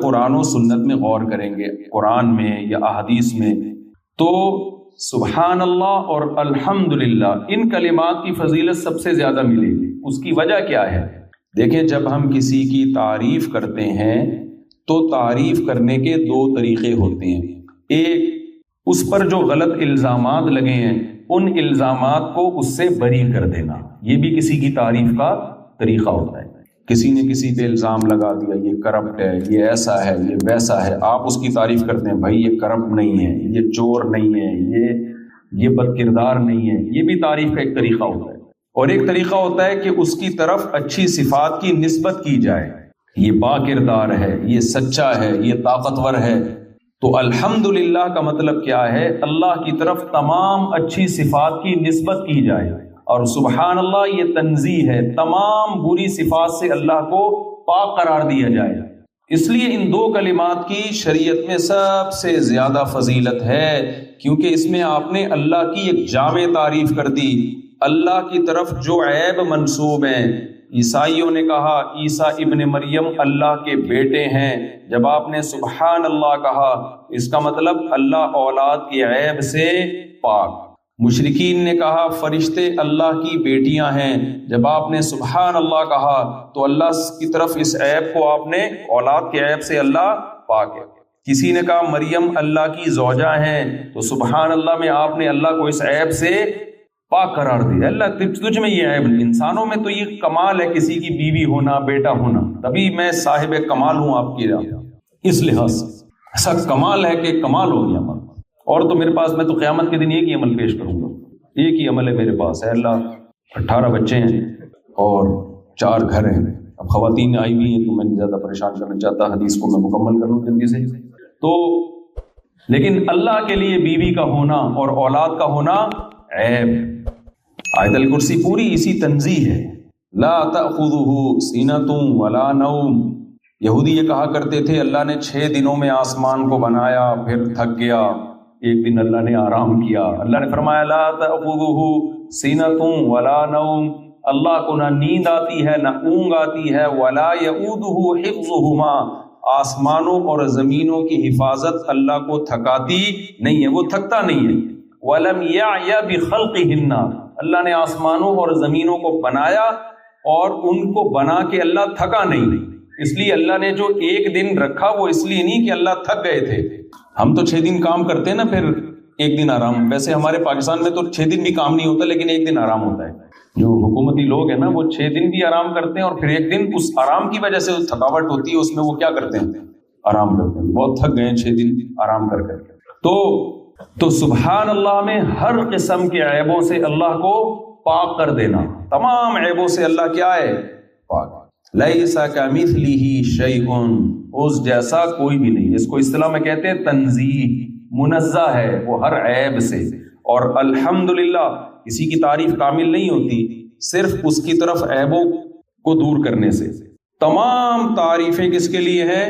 قرآن و سنت میں غور کریں گے، قرآن میں یا احادیث میں، تو سبحان اللہ اور الحمدللہ ان کلمات کی فضیلت سب سے زیادہ ملے گی۔ اس کی وجہ کیا ہے؟ دیکھیں، جب ہم کسی کی تعریف کرتے ہیں تو تعریف کرنے کے دو طریقے ہوتے ہیں۔ ایک، اس پر جو غلط الزامات لگے ہیں ان الزامات کو اس سے بری کر دینا، یہ بھی کسی کی تعریف کا طریقہ ہوتا ہے۔ کسی نے کسی پہ الزام لگا دیا، یہ کرپٹ ہے، یہ ایسا ہے، یہ ویسا ہے، آپ اس کی تعریف کرتے ہیں، بھائی یہ کرپٹ نہیں ہے، یہ چور نہیں ہے، یہ بد کردار نہیں ہے، یہ بھی تعریف کا ایک طریقہ ہوتا ہے۔ اور ایک طریقہ ہوتا ہے کہ اس کی طرف اچھی صفات کی نسبت کی جائے، یہ با کردار ہے، یہ سچا ہے، یہ طاقتور ہے۔ تو الحمدللہ کا مطلب کیا ہے؟ اللہ کی طرف تمام اچھی صفات کی نسبت کی جائے، اور سبحان اللہ یہ تنزیہ ہے، تمام بری صفات سے اللہ کو پاک قرار دیا جائے۔ اس لیے ان دو کلمات کی شریعت میں سب سے زیادہ فضیلت ہے، کیونکہ اس میں آپ نے اللہ کی ایک جامع تعریف کر دی۔ اللہ کی طرف جو عیب منسوب ہیں، عیسائیوں نے کہا عیسیٰ ابن مریم اللہ کے بیٹے ہیں، جب آپ نے سبحان اللہ کہا اس کا مطلب اللہ اولاد کی عیب سے پاک۔ مشرکین نے کہا فرشتے اللہ کی بیٹیاں ہیں، جب آپ نے سبحان اللہ کہا تو اللہ کی طرف اس عیب کو آپ نے، اولاد کے عیب سے اللہ پاک ہے۔ کسی نے کہا مریم اللہ کی زوجہ ہیں، تو سبحان اللہ میں آپ نے اللہ کو اس عیب سے پاک قرار دیا۔ اللہ تجھ میں یہ عیب نہیں، انسانوں میں تو یہ کمال ہے کسی کی بیوی ہونا، بیٹا ہونا، تبھی میں صاحب کمال ہوں آپ کی راہ، اس لحاظ سے ایسا کمال ہے کہ کمال ہو گیا۔ اور تو میرے پاس، میں تو قیامت کے دن ایک ہی عمل پیش کروں گا، ایک ہی عمل ہے میرے پاس، ہے اللہ 18 بچے ہیں اور 4 گھر ہیں۔ اب خواتین آئی ہوئی ہیں تو میں نہیں زیادہ پریشان کرنا چاہتا، حدیث کو میں مکمل کروں جلدی سے۔ تو لیکن اللہ کے لیے بیوی کا ہونا اور اولاد کا ہونا عیب۔ آیت الکرسی پوری اسی تنزیہ ہے، لا تأخذہ سینۃ ولا نوم۔ یہودی یہ کہا کرتے تھے اللہ نے 6 دنوں میں آسمان کو بنایا، پھر تھک گیا، ایک دن اللہ نے آرام کیا۔ اللہ نے فرمایا لا تأخذہ سینۃ ولا نوم، اللہ کو نہ نیند آتی ہے نہ اونگ آتی ہے، ولا یؤودہ حفظہما، آسمانوں اور زمینوں کی حفاظت اللہ کو تھکاتی نہیں ہے، وہ تھکتا نہیں ہے۔ وَلَمْ يَعْيَ بِخَلْقِهِنَّ، اللہ نے آسمانوں اور زمینوں کو بنایا اور ان کو بنا کے اللہ تھکا نہیں۔ اس لیے اللہ نے جو ایک دن رکھا وہ اس لیے نہیں کہ اللہ تھک گئے تھے۔ ہم تو 6 دن کام کرتے ہیں نا، پھر ایک دن آرام۔ ویسے ہمارے پاکستان میں تو 6 دن بھی کام نہیں ہوتا، لیکن ایک دن آرام ہوتا ہے۔ جو حکومتی لوگ ہیں نا وہ 6 دن بھی آرام کرتے ہیں، اور پھر ایک دن اس آرام کی وجہ سے تھکاوٹ ہوتی ہے اس میں وہ کیا کرتے ہیں؟ آرام کرتے ہیں۔ بہت تھک گئے 6 دن آرام کر کر کے۔ تو سبحان اللہ میں ہر قسم کے عیبوں سے اللہ کو پاک کر دینا، تمام عیبوں سے اللہ کیا ہے؟ پاک۔ لیس کمثلہ شیء، اس جیسا کوئی بھی نہیں۔ اس کو اصطلاح میں کہتے ہیں تنزیہ، منزہ ہے وہ ہر عیب سے۔ اور الحمدللہ کسی کی تعریف کامل نہیں ہوتی صرف اس کی طرف عیبوں کو دور کرنے سے۔ تمام تعریفیں کس کے لیے ہیں؟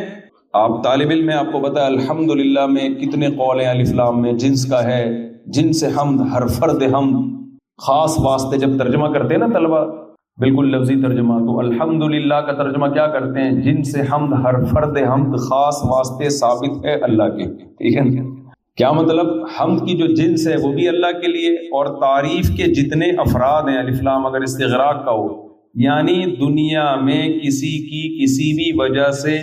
آپ طالب علم میں آپ کو پتا ہے الحمدللہ میں کتنے قول ہیں، الف لام میں جنس کا ہے، جنس حمد، ہر فرد حمد، خاص واسطے جب ترجمہ کرتے ہیں نا طلبہ، بالکل لفظی ترجمہ، تو الحمدللہ کا ترجمہ کیا کرتے ہیں؟ جنس حمد، ہر فرد حمد، خاص واسطے ثابت ہے اللہ کے۔ ٹھیک ہے، کیا مطلب؟ حمد کی جو جنس ہے وہ بھی اللہ کے لیے، اور تعریف کے جتنے افراد ہیں، الف لام اگر استغراق کا ہو، یعنی دنیا میں کسی کی کسی بھی وجہ سے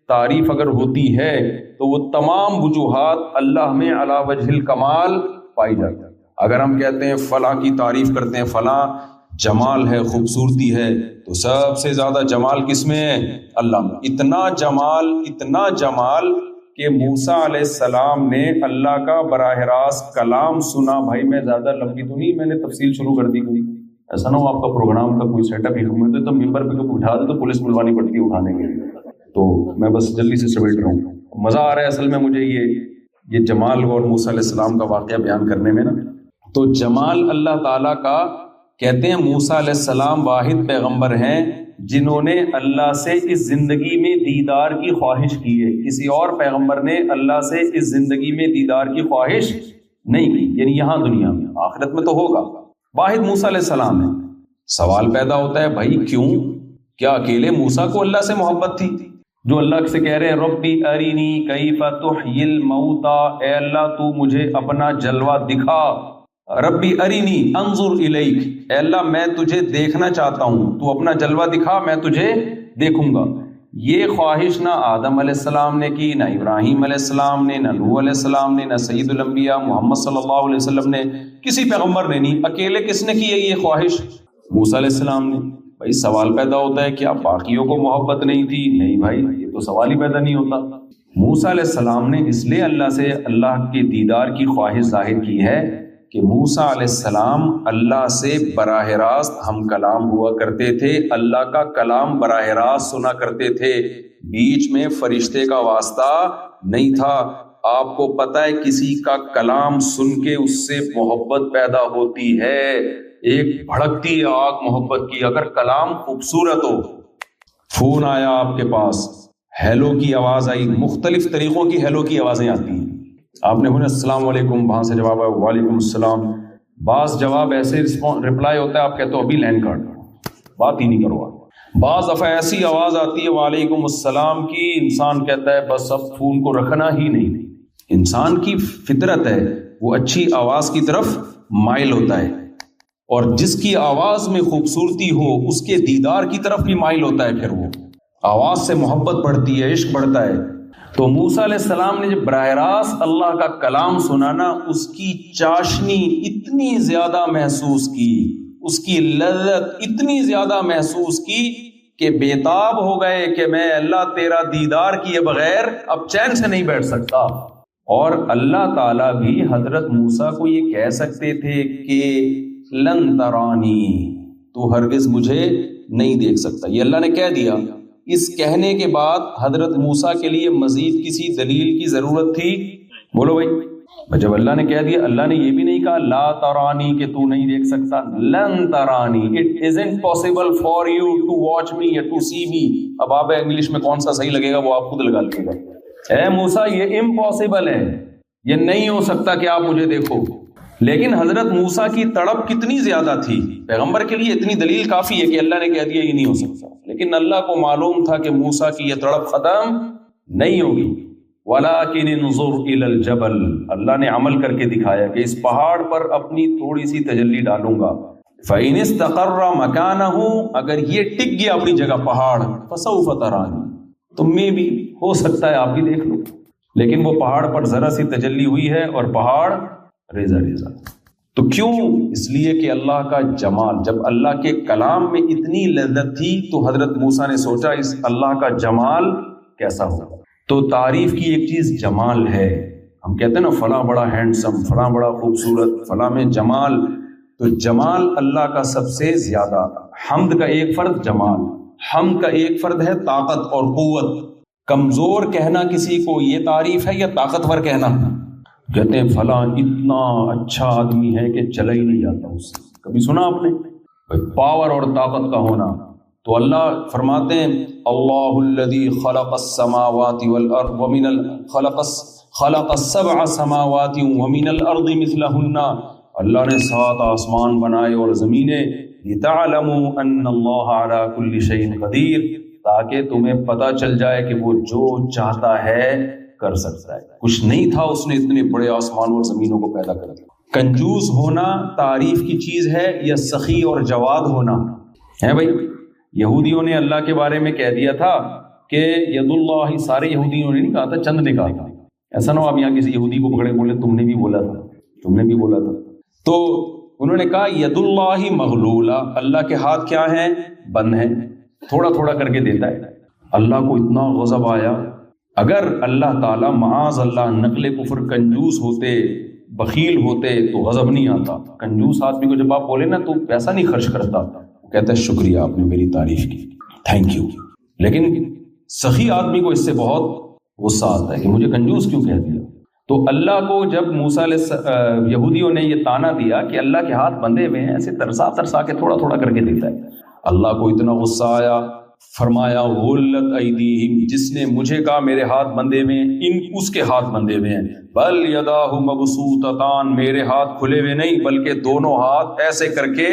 تعریف اگر ہوتی ہے تو وہ تمام وجوہات اللہ میں علی وجہ الکمال پائی جاتی ہے۔ اگر ہم کہتے ہیں فلاں کی تعریف کرتے ہیں، فلاں جمال ہے، خوبصورتی ہے، تو سب سے زیادہ جمال کس میں ہے؟ اللہ میں۔ اتنا جمال کہ موسیٰ علیہ السلام نے اللہ کا براہ راست کلام سنا۔ بھائی میں زیادہ لمبی تو نہیں، میں نے تفصیل شروع کر دی کوئی، ایسا نہ ہو آپ کا پروگرام کا کوئی سیٹ اپ ہی ہوتا تو ممبر پہ اٹھا دے تو پولیس بلوانی پڑتی ہے اٹھانے کے لیے، تو میں بس جلدی سے سمیٹ رہا ہوں۔ مزہ آ رہا ہے اصل میں مجھے یہ جمال اور موسیٰ علیہ السلام کا واقعہ بیان کرنے میں نا۔ تو جمال اللہ تعالیٰ کا، کہتے ہیں موسیٰ علیہ السلام واحد پیغمبر ہیں جنہوں نے اللہ سے اس زندگی میں دیدار کی خواہش کی ہے، کسی اور پیغمبر نے اللہ سے اس زندگی میں دیدار کی خواہش نہیں کی، یعنی یہاں دنیا میں، آخرت میں تو ہوگا۔ واحد موسیٰ علیہ السلام ہے۔ سوال پیدا ہوتا ہے بھائی کیوں؟ کیا اکیلے موسیٰ کو اللہ سے محبت تھی؟ جو اللہ سے کہہ رہے ہیں ربی ارینی کیف تحیی الموتا، اے اللہ تو مجھے اپنا جلوہ دکھا، ربی ارینی انظر الیک، اے اللہ میں تجھے دیکھنا چاہتا ہوں، تو اپنا جلوہ دکھا میں تجھے دیکھوں گا۔ یہ خواہش نہ آدم علیہ السلام نے کی، نہ ابراہیم علیہ السلام نے، نہ نوح علیہ السلام نے، نہ سید الانبیاء محمد صلی اللہ علیہ وسلم نے، کسی پیغمبر نے نہیں۔ اکیلے کس نے کی ہے یہ خواہش؟ موسیٰ علیہ السلام نے۔ بھائی سوال پیدا ہوتا ہے کیا باقیوں کو محبت نہیں تھی؟ نہیں بھائی، یہ تو سوال ہی پیدا نہیں ہوتا۔ موسیٰ علیہ السلام نے اس لیے اللہ سے اللہ کے دیدار کی خواہش ظاہر کی ہے کہ موسیٰ علیہ السلام اللہ سے براہ راست ہم کلام ہوا کرتے تھے، اللہ کا کلام براہ راست سنا کرتے تھے، بیچ میں فرشتے کا واسطہ نہیں تھا۔ آپ کو پتہ ہے کسی کا کلام سن کے اس سے محبت پیدا ہوتی ہے، ایک بھڑکتی آگ محبت کی۔ اگر کلام خوبصورت ہو، فون آیا آپ کے پاس، ہیلو کی آواز آئی، مختلف طریقوں کی ہیلو کی آوازیں آتی ہیں، آپ نے بولا السلام علیکم، وہاں سے جواب آیا وعلیکم السلام، بعض جواب ایسے رپلائی ہوتا ہے آپ کہتے ہو ابھی لائن کاٹ دو، بات ہی نہیں کرو۔ بعض دفعہ ایسی آواز آتی ہے وعلیکم السلام کی، انسان کہتا ہے بس اب فون کو رکھنا ہی نہیں۔ انسان کی فطرت ہے وہ اچھی آواز کی طرف مائل ہوتا ہے، اور جس کی آواز میں خوبصورتی ہو اس کے دیدار کی طرف بھی مائل ہوتا ہے، پھر وہ آواز سے محبت بڑھتی ہے، عشق بڑھتا ہے۔ تو موسیٰ علیہ السلام نے جب براہ راست اللہ کا کلام سنا نا، اس کی چاشنی اتنی زیادہ محسوس کی، اس کی لذت اتنی زیادہ محسوس کی کہ بےتاب ہو گئے کہ میں اللہ تیرا دیدار کیے بغیر اب چین سے نہیں بیٹھ سکتا۔ اور اللہ تعالیٰ بھی حضرت موسیٰ کو یہ کہہ سکتے تھے کہ لن ترانی، تو ہرگز مجھے نہیں دیکھ سکتا، یہ اللہ نے کہہ دیا۔ اس کہنے کے بعد حضرت موسیٰ کے لیے مزید کسی دلیل کی ضرورت تھی؟ بولو بھائی، جب اللہ نے کہہ دیا، اللہ نے یہ بھی نہیں کہا لا ترانی کہ تو نہیں دیکھ سکتا، لن ترانی، it isn't possible for you to watch me or to see me۔ اب آپ انگلش میں کون سا صحیح لگے گا وہ آپ خود لگا لیجیے گا۔ اے موسیٰ یہ امپاسبل ہے، یہ نہیں ہو سکتا کہ آپ مجھے دیکھو۔ لیکن حضرت موسیٰ کی تڑپ کتنی زیادہ تھی، پیغمبر کے لیے اتنی دلیل کافی ہے کہ اللہ نے کہہ دیا یہ نہیں ہو سکتا، لیکن اللہ کو معلوم تھا کہ موسیٰ کی یہ تڑپ ختم نہیں ہوگی۔ وَلَٰكِنِ انظُرْ إِلَى الْجَبَلِ، اللہ نے عمل کر کے دکھایا کہ اس پہاڑ پر اپنی تھوڑی سی تجلی ڈالوں گا۔ فَإِنِ اسْتَقَرَّ مَكَانَهُ، اگر یہ ٹک گیا اپنی جگہ پہاڑ، فَسَوْفَ تَرَانِي، تم میں بھی ہو سکتا ہے آپ بھی دیکھ لو۔ لیکن وہ پہاڑ پر ذرا سی تجلی ہوئی ہے اور پہاڑ ریزہ ریزہ۔ تو کیوں؟ اس لیے کہ اللہ کا جمال، جب اللہ کے کلام میں اتنی لذت تھی تو حضرت موسیٰ نے سوچا اس اللہ کا جمال کیسا ہوگا۔ تو تعریف کی ایک چیز جمال ہے، ہم کہتے ہیں نا فلاں بڑا ہینڈسم، فلاں بڑا خوبصورت، فلاں میں جمال، تو جمال اللہ کا سب سے زیادہ۔ حمد کا ایک فرد جمال، حمد کا ایک فرد ہے طاقت اور قوت۔ کمزور کہنا کسی کو یہ تعریف ہے یا طاقتور کہنا؟ کہتے ہیں فلاں اتنا اچھا آدمی ہے کہ چلا ہی نہیں جاتا اس سے، کبھی سنا آپ نے؟ پاور اور طاقت کا ہونا۔ تو اللہ فرماتے ہیں اللہ الذی خلق السماوات والارض خلق السبع سماوات ومن الارض مثلہن، اللہ نے 7 آسمان بنائے اور زمینیں، لتعلموا ان اللہ علی کل شیء قدیر، تاکہ تمہیں پتہ چل جائے کہ وہ جو چاہتا ہے کر سکتا ہے۔ کچھ نہیں تھا اس نے اتنے بڑے آسمانوں اور زمینوں کو پیدا کر دیا۔ کنجوس ہونا تعریف کی چیز ہے یا سخی اور جواد ہونا ہے؟ بھائی یہودیوں نے اللہ کے بارے میں کہہ دیا تھا کہ ید اللہ، سارے یہودیوں نے نہیں کہا تھا، چند نے کہا تھا۔ ایسا نہ ہو آپ یہاں کسی یہودی کو پکڑے بولے تم نے بھی بولا تھا، تم نے بھی بولا تھا۔ تو انہوں نے کہا ید اللہ مغلولہ، اللہ کے ہاتھ کیا ہیں؟ بند ہیں، تھوڑا تھوڑا کر کے دیتا ہے۔ اللہ کو اتنا غضب آیا۔ اگر اللہ تعالیٰ معاذ اللہ نقل کفر کنجوس ہوتے، بخیل ہوتے تو غضب نہیں آتا۔ کنجوس آدمی کو جب آپ بولے نا تو پیسہ نہیں خرچ کرتا، کہتا ہے شکریہ آپ نے میری تعریف کی، تھینک یو۔ لیکن سخی آدمی کو اس سے بہت غصہ آتا ہے کہ مجھے کنجوس کیوں کہہ دیا۔ تو اللہ کو جب موسیٰ یہودیوں نے یہ تانا دیا کہ اللہ کے ہاتھ بندھے ہوئے ہیں، ایسے ترسا ترسا کے تھوڑا تھوڑا کر کے دیتا ہے، اللہ کو اتنا غصہ آیا، فرمایا غلت ایدیہم، جس نے مجھے کہا میرے ہاتھ بندھے ہوئے ہیں، اس کے ہاتھ بندھے ہوئے ہیں، بل یداہ مبسوطتان، میرے ہاتھ کھلے ہوئے نہیں بلکہ دونوں ہاتھ ایسے کر کے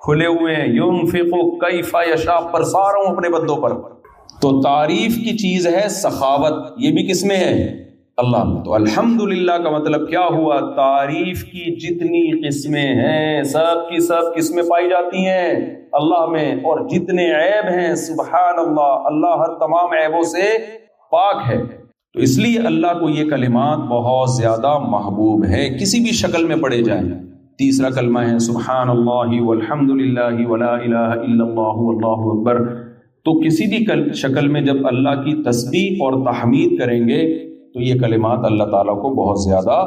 کھلے ہوئے ہیں، ينفق کیف یشاء، برسا رہا ہوں اپنے بندوں پر۔ تو تعریف کی چیز ہے سخاوت، یہ بھی کس میں ہے؟ اللہ میں۔ تو الحمدللہ کا مطلب کیا ہوا؟ تعریف کی جتنی قسمیں ہیں سب کی سب کس میں پائی جاتی ہیں؟ اللہ میں۔ اور جتنے عیب ہیں سبحان اللہ، اللہ ہر تمام عیبوں سے پاک ہے۔ تو اس لیے اللہ کو یہ کلمات بہت زیادہ محبوب ہیں، کسی بھی شکل میں پڑھے جائیں۔ تیسرا کلمہ ہے سبحان اللہ والحمد للہ ولا الہ الا اللہ واللہ اکبر۔ تو کسی بھی شکل میں جب اللہ کی تسبیح اور تحمید کریں گے تو یہ کلمات اللہ تعالیٰ کو بہت زیادہ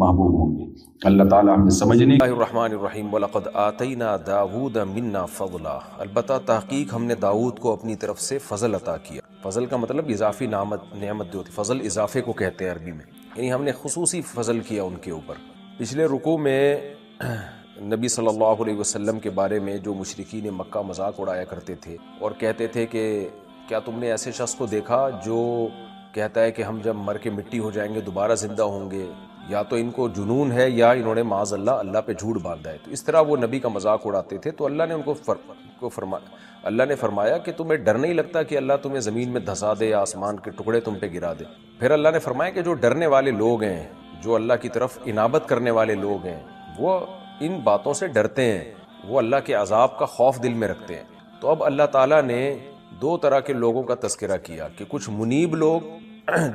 محبوب ہوں گے۔ اللہ تعالیٰ ہمیں سمجھنے۔ اللہ الرحمن الرحیم وَلَقَدْ آتَيْنَا دَاوُودَ مِنَّا فَضْلًا، البتہ تحقیق ہم نے داؤد کو اپنی طرف سے فضل عطا کیا۔ فضل کا مطلب اضافی نعمت جو ہوتی، فضل اضافے کو کہتے ہیں عربی میں، یعنی ہم نے خصوصی فضل کیا ان کے اوپر۔ پچھلے رکوع میں نبی صلی اللہ علیہ وسلم کے بارے میں جو مشرکین مکہ مذاق اڑایا کرتے تھے اور کہتے تھے کہ کیا تم نے ایسے شخص کو دیکھا جو کہتا ہے کہ ہم جب مر کے مٹی ہو جائیں گے دوبارہ زندہ ہوں گے، یا تو ان کو جنون ہے یا انہوں نے معاذ اللہ پہ جھوٹ باندھا ہے۔ تو اس طرح وہ نبی کا مذاق اڑاتے تھے۔ تو اللہ نے ان کو فرمایا کہ تمہیں ڈر نہیں لگتا کہ اللہ تمہیں زمین میں دھسا دے یا آسمان کے ٹکڑے تم پہ گرا دے؟ پھر اللہ نے فرمایا کہ جو ڈرنے والے لوگ ہیں، جو اللہ کی طرف انابت کرنے والے لوگ ہیں، وہ ان باتوں سے ڈرتے ہیں، وہ اللہ کے عذاب کا خوف دل میں رکھتے ہیں۔ تو اب اللہ تعالیٰ نے دو طرح کے لوگوں کا تذکرہ کیا کہ کچھ منیب لوگ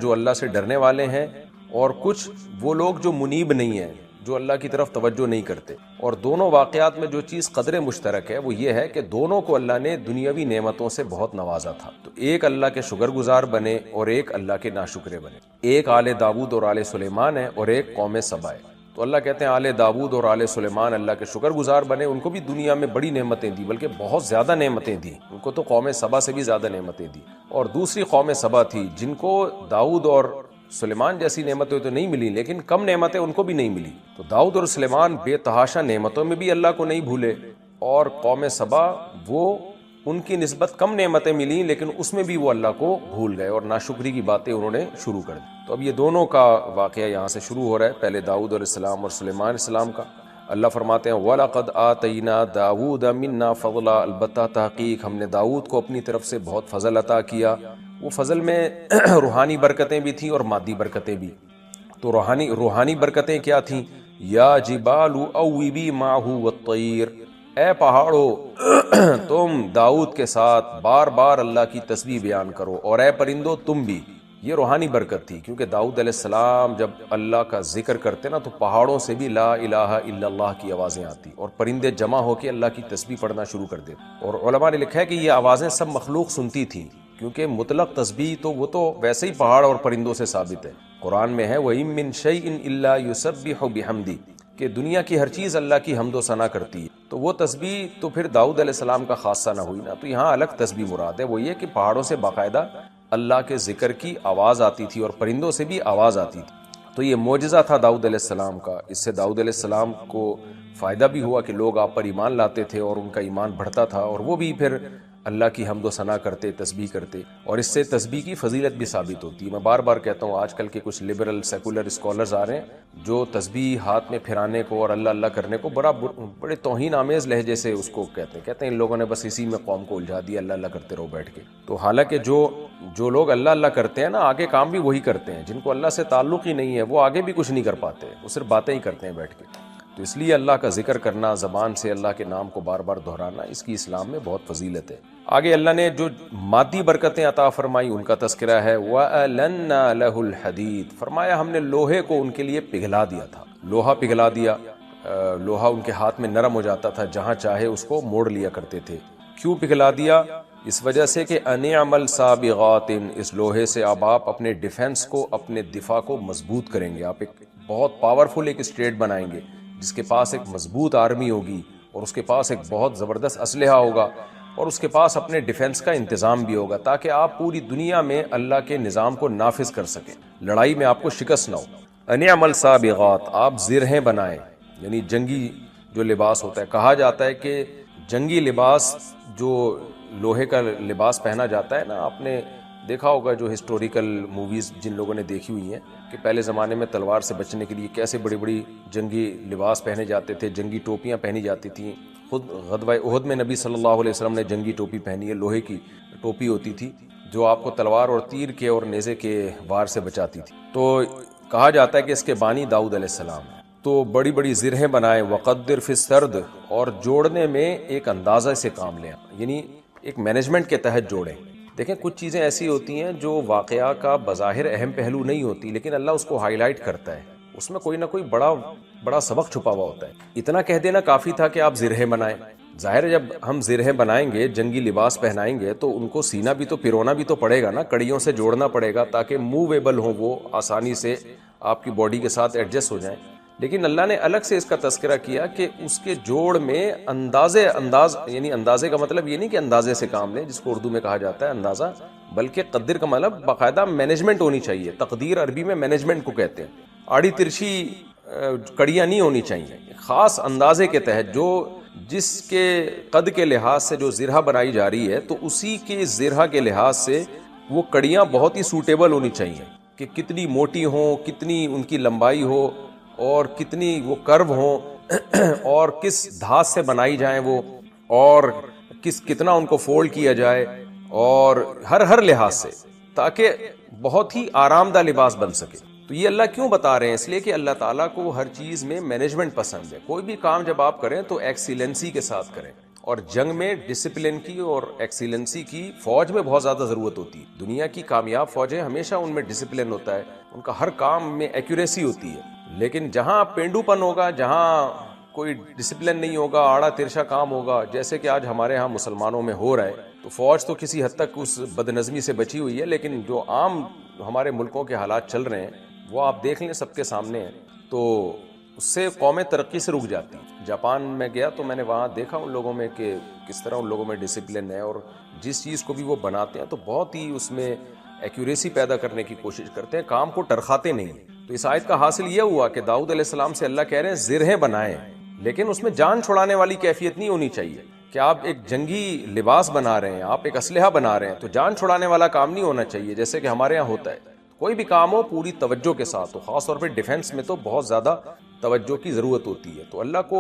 جو اللہ سے ڈرنے والے ہیں، اور کچھ وہ لوگ جو منیب نہیں ہیں، جو اللہ کی طرف توجہ نہیں کرتے۔ اور دونوں واقعات میں جو چیز قدر مشترک ہے وہ یہ ہے کہ دونوں کو اللہ نے دنیاوی نعمتوں سے بہت نوازا تھا۔ تو ایک اللہ کے شکر گزار بنے اور ایک اللہ کے ناشکرے بنے۔ ایک آل داؤد اور آل سلیمان ہے اور ایک قوم سبا ہے۔ تو اللہ کہتے ہیں آل داؤد اور آل سلیمان اللہ کے شکر گزار بنے، ان کو بھی دنیا میں بڑی نعمتیں دی، بلکہ بہت زیادہ نعمتیں دی، ان کو تو قوم سبا سے بھی زیادہ نعمتیں دی۔ اور دوسری قوم سبا تھی جن کو داؤد اور سلیمان جیسی نعمتیں تو نہیں ملی، لیکن کم نعمتیں ان کو بھی نہیں ملی۔ تو داؤد اور سلیمان بے تحاشا نعمتوں میں بھی اللہ کو نہیں بھولے، اور قوم سبا وہ ان کی نسبت کم نعمتیں ملی لیکن اس میں بھی وہ اللہ کو بھول گئے اور ناشکری کی باتیں انہوں نے شروع کر دی۔ تو اب یہ دونوں کا واقعہ یہاں سے شروع ہو رہا ہے، پہلے داؤد علیہ السلام اور سلیمان علیہ السلام کا۔ اللہ فرماتے ہیں وَلَقَدْ آتَيْنَا دَاوُودَ مِنَّا فَضْلًا، البتہ تحقیق ہم نے داؤد کو اپنی طرف سے بہت فضل عطا کیا۔ وہ فضل میں روحانی برکتیں بھی تھیں اور مادی برکتیں بھی۔ تو روحانی برکتیں کیا تھیں؟ یا جبال اوبی ماہ والطیر، اے پہاڑو تم داؤد کے ساتھ بار بار اللہ کی تسبیح بیان کرو، اور اے پرندو تم بھی۔ یہ روحانی برکت تھی، کیونکہ داؤد علیہ السلام جب اللہ کا ذکر کرتے نا تو پہاڑوں سے بھی لا الہ الا اللہ کی آوازیں آتی، اور پرندے جمع ہو کے اللہ کی تسبیح پڑھنا شروع کر دیتے۔ اور علماء نے لکھا ہے کہ یہ آوازیں سب مخلوق سنتی تھیں، کیونکہ مطلق تسبیح تو وہ تو ویسے ہی پہاڑ اور پرندوں سے ثابت ہے۔ قرآن میں ہے وَإِن مِّن شَيْءٍ إِلَّا يُسَبِّحُ بِحَمْدِهِ، کہ دنیا کی ہر چیز اللہ کی حمد و ثنا کرتی ہے۔ تو وہ تسبیح تو پھر داؤد علیہ السلام کا خاصہ نہ ہوئی نا، تو یہاں الگ تسبیح مراد ہے، وہ یہ کہ پہاڑوں سے باقاعدہ اللہ کے ذکر کی آواز آتی تھی اور پرندوں سے بھی آواز آتی تھی۔ تو یہ معجزہ تھا داؤد علیہ السلام کا، اس سے داؤد علیہ السلام کو فائدہ بھی ہوا کہ لوگ آپ پر ایمان لاتے تھے اور ان کا ایمان بڑھتا تھا، اور وہ بھی پھر اللہ کی حمد و ثنا کرتے، تسبیح کرتے، اور اس سے تسبیح کی فضیلت بھی ثابت ہوتی ہے۔ میں بار بار کہتا ہوں، آج کل کے کچھ لبرل سیکولر اسکالرز آ رہے ہیں جو تسبیح ہاتھ میں پھرانے کو اور اللہ اللہ کرنے کو بڑے توہین آمیز لہجے سے اس کو کہتے ہیں ان لوگوں نے بس اسی میں قوم کو الجھا دیا، اللہ اللہ کرتے رہو بیٹھ کے۔ تو حالانکہ جو لوگ اللہ اللہ کرتے ہیں نا، آگے کام بھی وہی کرتے ہیں، جن کو اللہ سے تعلق ہی نہیں ہے وہ آگے بھی کچھ نہیں کر پاتے، وہ صرف باتیں ہی کرتے ہیں بیٹھ کے۔ تو اس لیے اللہ کا ذکر کرنا، زبان سے اللہ کے نام کو بار بار دہرانا، اس کی اسلام میں بہت فضیلت ہے۔ آگے اللہ نے جو مادی برکتیں عطا فرمائی ان کا تذکرہ ہے، وَأَلَنَّا لَهُ الْحَدِيدَ، فرمایا ہم نے لوہے کو ان کے لیے پگھلا دیا تھا، لوہا پگھلا دیا، لوہا ان کے ہاتھ میں نرم ہو جاتا تھا، جہاں چاہے اس کو موڑ لیا کرتے تھے۔ کیوں پگھلا دیا؟ اس وجہ سے کہ اَنِعْمَلْ سَابِغَاتٍ، اس لوہے سے اب آپ اپنے ڈیفنس کو، اپنے دفاع کو مضبوط کریں گے، آپ ایک بہت پاورفل ایک اسٹیٹ بنائیں گے جس کے پاس ایک مضبوط آرمی ہوگی، اور اس کے پاس ایک بہت زبردست اسلحہ ہوگا، اور اس کے پاس اپنے ڈیفنس کا انتظام بھی ہوگا، تاکہ آپ پوری دنیا میں اللہ کے نظام کو نافذ کر سکیں، لڑائی میں آپ کو شکست نہ ہو۔ اَنِعْمَلْ سَابِغَاتٍ، آپ زرہیں بنائیں، یعنی جنگی جو لباس ہوتا ہے، کہا جاتا ہے کہ جنگی لباس جو لوہے کا لباس پہنا جاتا ہے نا، آپ نے دیکھا ہوگا جو ہسٹوریکل موویز جن لوگوں نے دیکھی ہوئی ہیں کہ پہلے زمانے میں تلوار سے بچنے کے لیے کیسے بڑی بڑی جنگی لباس پہنے جاتے تھے، جنگی ٹوپیاں پہنی جاتی تھیں۔ خود غزوہ احد میں نبی صلی اللہ علیہ وسلم نے جنگی ٹوپی پہنی ہے، لوہے کی ٹوپی ہوتی تھی جو آپ کو تلوار اور تیر کے اور نیزے کے وار سے بچاتی تھی. تو کہا جاتا ہے کہ اس کے بانی داؤد علیہ السلام ہے. تو بڑی بڑی زرہیں بنائیں، وقدر فی السرد، اور جوڑنے میں ایک اندازہ سے کام لیں، یعنی ایک مینجمنٹ کے تحت جوڑیں. دیکھیں کچھ چیزیں ایسی ہوتی ہیں جو واقعہ کا بظاہر اہم پہلو نہیں ہوتی، لیکن اللہ اس کو ہائی لائٹ کرتا ہے، اس میں کوئی نہ کوئی بڑا سبق چھپا ہوا ہوتا ہے. اتنا کہہ دینا کافی تھا کہ آپ زرہیں بنائیں. ظاہر ہے جب ہم زرہیں بنائیں گے، جنگی لباس پہنائیں گے، تو ان کو سینا بھی تو پرونا بھی تو پڑے گا نا، کڑیوں سے جوڑنا پڑے گا تاکہ موویبل ہوں، وہ آسانی سے آپ کی باڈی کے ساتھ ایڈجسٹ ہو جائیں. لیکن اللہ نے الگ سے اس کا تذکرہ کیا کہ اس کے جوڑ میں انداز، یعنی اندازے کا مطلب یہ نہیں کہ اندازے سے کام لیں جس کو اردو میں کہا جاتا ہے اندازہ، بلکہ قدر کا مطلب باقاعدہ مینجمنٹ ہونی چاہیے. تقدیر عربی میں مینجمنٹ کو کہتے ہیں. آڑی ترچھی کڑیاں نہیں ہونی چاہیے، خاص اندازے کے تحت جو جس کے قد کے لحاظ سے جو زرہ بنائی جا رہی ہے تو اسی کے زرہ کے لحاظ سے وہ کڑیاں بہت ہی سوٹیبل ہونی چاہیے کہ کتنی موٹی ہوں، کتنی ان کی لمبائی ہو، اور کتنی وہ کرو ہوں، اور کس دھات سے بنائی جائیں وہ، اور کتنا ان کو فولڈ کیا جائے، اور ہر لحاظ سے، تاکہ بہت ہی آرام دہ لباس بن سکے. تو یہ اللہ کیوں بتا رہے ہیں؟ اس لیے کہ اللہ تعالیٰ کو ہر چیز میں مینجمنٹ پسند ہے. کوئی بھی کام جب آپ کریں تو ایکسیلنسی کے ساتھ کریں، اور جنگ میں ڈسپلن کی اور ایکسیلنسی کی فوج میں بہت زیادہ ضرورت ہوتی ہے. دنیا کی کامیاب فوجیں ہمیشہ ان میں ڈسپلن ہوتا ہے، ان کا ہر کام میں ایکوریسی ہوتی ہے. لیکن جہاں پینڈو پن ہوگا، جہاں کوئی ڈسپلن نہیں ہوگا، آڑا ترشا کام ہوگا، جیسے کہ آج ہمارے ہاں مسلمانوں میں ہو رہا ہے، تو فوج تو کسی حد تک اس بدنظمی سے بچی ہوئی ہے، لیکن جو عام ہمارے ملکوں کے حالات چل رہے ہیں وہ آپ دیکھ لیں، سب کے سامنے ہیں. تو اس سے قومیں ترقی سے رک جاتی ہیں. جاپان میں گیا تو میں نے وہاں دیکھا ان لوگوں میں کہ کس طرح ان لوگوں میں ڈسپلن ہے، اور جس چیز کو بھی وہ بناتے ہیں تو بہت ہی اس میں ایکوریسی پیدا کرنے کی کوشش کرتے ہیں، کام کو ٹرخاتے نہیں. تو اس آیت کا حاصل یہ ہوا کہ داؤد علیہ السلام سے اللہ کہہ رہے ہیں زرہیں بنائیں، لیکن اس میں جان چھڑانے والی کیفیت نہیں ہونی چاہیے کہ آپ ایک جنگی لباس بنا رہے ہیں، آپ ایک اسلحہ بنا رہے ہیں تو جان چھڑانے والا کام نہیں ہونا چاہیے جیسے کہ ہمارے یہاں ہوتا ہے. کوئی بھی کام ہو پوری توجہ کے ساتھ ہو، خاص طور پہ ڈیفنس میں تو بہت زیادہ توجہ کی ضرورت ہوتی ہے. تو اللہ کو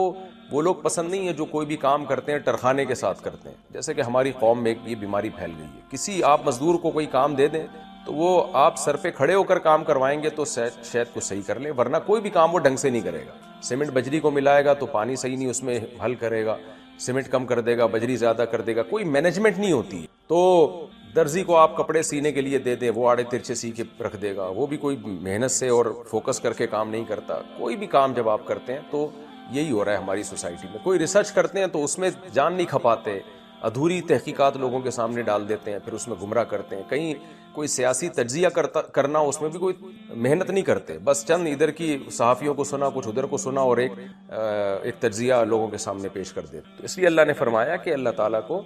وہ لوگ پسند نہیں ہے جو کوئی بھی کام کرتے ہیں ٹرخانے کے ساتھ کرتے ہیں. جیسے کہ ہماری قوم میں یہ بیماری پھیل گئی ہے، کسی آپ مزدور کو کوئی کام دے دیں تو وہ آپ سر پہ کھڑے ہو کر کام کروائیں گے تو شاید کو صحیح کر لیں، ورنہ کوئی بھی کام وہ ڈھنگ سے نہیں کرے گا. سیمنٹ بجری کو ملائے گا تو پانی صحیح نہیں اس میں حل کرے گا، سیمنٹ کم کر دے گا، بجری زیادہ کر دے گا، کوئی مینجمنٹ نہیں ہوتی ہے. تو درزی کو آپ کپڑے سینے کے لیے دے دیں، وہ آڑے ترچھے سی کے رکھ دے گا، وہ بھی کوئی محنت سے اور فوکس کر کے کام نہیں کرتا. کوئی بھی کام جب آپ کرتے ہیں تو یہی ہو رہا ہے ہماری سوسائٹی میں. کوئی ریسرچ کرتے ہیں تو اس میں جان نہیں کھپاتے، ادھوری تحقیقات لوگوں کے سامنے ڈال دیتے ہیں، پھر اس میں گمراہ کرتے ہیں. کہیں کوئی سیاسی تجزیہ کرنا، اس میں بھی کوئی محنت نہیں کرتے، بس چند ادھر کی صحافیوں کو سنا، کچھ ادھر کو سنا، اور ایک تجزیہ لوگوں کے سامنے پیش کر دیتے. تو اس لیے اللہ نے فرمایا کہ اللہ تعالیٰ کو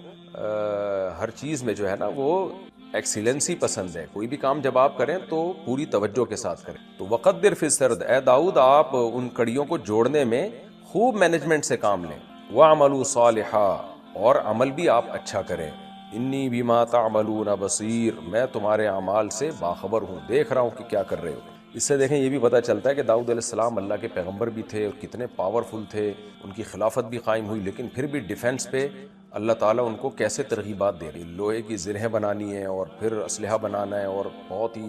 ہر چیز میں جو ہے نا وہ ایکسیلنسی پسند ہے. کوئی بھی کام جب آپ کریں تو پوری توجہ کے ساتھ کریں. تو وقدر فی السرد، اے داؤد آپ ان کڑیوں کو جوڑنے میں خوب مینجمنٹ سے کام لیں. وَاعْمَلُوا صَالِحًا، اور عمل بھی آپ اچھا کریں. انی بما تعملون بصیر، میں تمہارے اعمال سے باخبر ہوں، دیکھ رہا ہوں کہ کیا کر رہے ہو. اس سے دیکھیں یہ بھی پتہ چلتا ہے کہ داؤد علیہ السلام اللہ کے پیغمبر بھی تھے اور کتنے پاورفل تھے، ان کی خلافت بھی قائم ہوئی، لیکن پھر بھی ڈیفنس پہ اللہ تعالیٰ ان کو کیسے ترغیبات دے رہی. لوہے کی زرہیں بنانی ہے اور پھر اسلحہ بنانا ہے، اور بہت ہی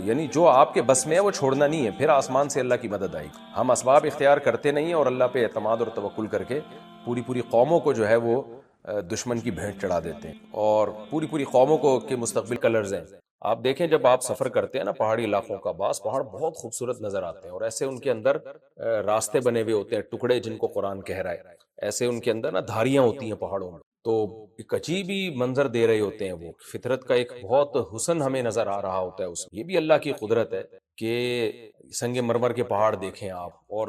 یعنی جو آپ کے بس میں ہے وہ چھوڑنا نہیں ہے. پھر آسمان سے اللہ کی مدد آئی. ہم اسباب اختیار کرتے نہیں ہیں اور اللہ پہ اعتماد اور توکل کر کے پوری قوموں کو جو ہے وہ دشمن کی بھینٹ چڑھا دیتے ہیں، اور پوری قوموں کو کے مستقبل کلرز ہیں. آپ دیکھیں جب آپ سفر کرتے ہیں نا پہاڑی علاقوں کا، بعض پہاڑ بہت خوبصورت نظر آتے ہیں، اور ایسے ان کے اندر راستے بنے ہوئے ہوتے ہیں، ٹکڑے جن کو قرآن کہہ رہا ہے، ایسے ان کے اندر نا دھاریاں ہوتی ہیں پہاڑوں میں، تو ایک عجیب ہی منظر دے رہے ہوتے ہیں. وہ فطرت کا ایک بہت حسن ہمیں نظر آ رہا ہوتا ہے اس میں. یہ بھی اللہ کی قدرت ہے کہ سنگ مرمر کے پہاڑ دیکھیں آپ، اور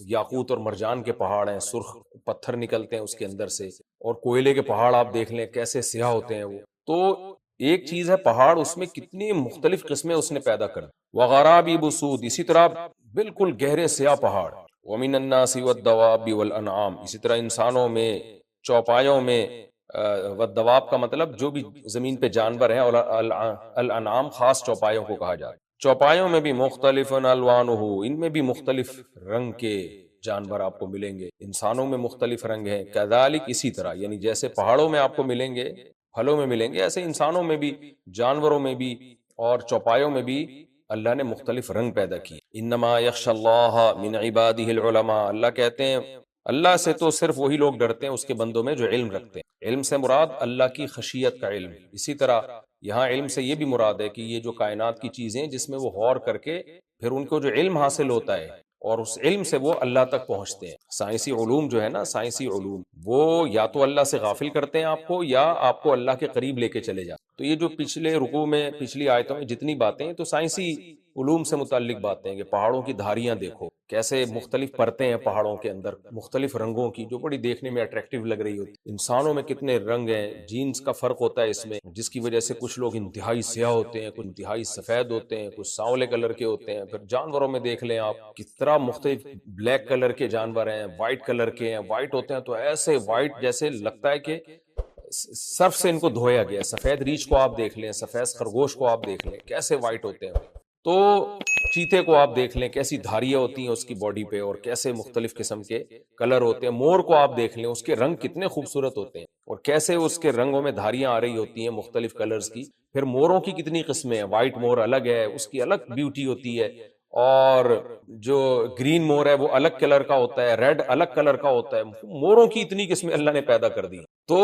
یاقوت اور مرجان کے پہاڑ ہیں، سرخ پتھر نکلتے ہیں اس کے اندر سے، اور کوئلے کے پہاڑ آپ دیکھ لیں کیسے سیاہ ہوتے ہیں وہ. تو ایک چیز ہے پہاڑ، اس میں کتنی مختلف قسمیں اس نے پیدا کر دی. وغرابیب سود، اسی طرح بالکل گہرے سیاہ پہاڑ. ومن الناس والدواب والانعام، اسی طرح انسانوں میں، چوپایوں میں، والدواب کا مطلب جو بھی زمین پہ جانور ہیں، اور الانعام خاص چوپایوں کو کہا جاتا ہے. چوپایوں میں بھی مختلف الوانہ، ان میں بھی مختلف رنگ کے جانور آپ کو ملیں گے. انسانوں میں مختلف رنگ ہیں. کذالک، اسی طرح، یعنی جیسے پہاڑوں میں آپ کو ملیں گے پھلوں میں ملیں گے، ایسے انسانوں میں بھی، جانوروں میں بھی اور چوپایوں میں بھی اللہ نے مختلف رنگ پیدا کیے۔ انما یخشی اللہ من عبادہ العلماء، اللہ کہتے ہیں اللہ سے تو صرف وہی لوگ ڈرتے ہیں اس کے بندوں میں جو علم رکھتے ہیں۔ علم سے مراد اللہ کی خشیت کا علم۔ اسی طرح یہاں علم سے یہ بھی مراد ہے کہ یہ جو کائنات کی چیزیں جس میں وہ غور کر کے پھر ان کو جو علم حاصل ہوتا ہے اور اس علم سے وہ اللہ تک پہنچتے ہیں۔ سائنسی علوم جو ہے نا، سائنسی علوم وہ یا تو اللہ سے غافل کرتے ہیں آپ کو، یا آپ کو اللہ کے قریب لے کے چلے جاتے۔ تو یہ جو پچھلے رکوع میں، پچھلی آیتوں میں جتنی باتیں ہیں تو سائنسی علوم سے متعلق باتیں ہیں، کہ پہاڑوں کی دھاریاں دیکھو کیسے مختلف پرتیں ہیں پہاڑوں کے اندر مختلف رنگوں کی، جو بڑی دیکھنے میں اٹریکٹیو لگ رہی ہوتی۔ انسانوں میں کتنے رنگ ہیں، جینز کا فرق ہوتا ہے اس میں، جس کی وجہ سے کچھ لوگ انتہائی سیاہ ہوتے ہیں، کچھ انتہائی سفید ہوتے ہیں، کچھ سانولے کلر کے ہوتے ہیں۔ پھر جانوروں میں دیکھ لیں آپ، کس طرح مختلف بلیک کلر کے جانور ہیں، وائٹ کلر کے ہیں۔ وائٹ ہوتے ہیں تو ایسے وائٹ جیسے لگتا ہے کہ صرف سے ان کو دھویا گیا۔ سفید ریچھ کو آپ دیکھ لیں، سفید خرگوش کو آپ دیکھ لیں، کیسے وائٹ ہوتے ہیں۔ تو چیتے کو آپ دیکھ لیں، کیسی دھاریاں ہوتی ہیں اس کی باڈی پہ اور کیسے مختلف قسم کے کلر ہوتے ہیں۔ مور کو آپ دیکھ لیں، اس کے رنگ کتنے خوبصورت ہوتے ہیں اور کیسے اس کے رنگوں میں دھاریاں آ رہی ہوتی ہیں مختلف کلرز کی۔ پھر موروں کی کتنی قسمیں ہیں، وائٹ مور الگ ہے، اس کی الگ بیوٹی ہوتی ہے، اور جو گرین مور ہے وہ الگ کلر کا ہوتا ہے، ریڈ الگ کلر کا ہوتا ہے۔ موروں کی اتنی قسمیں اللہ نے پیدا کر دی۔ تو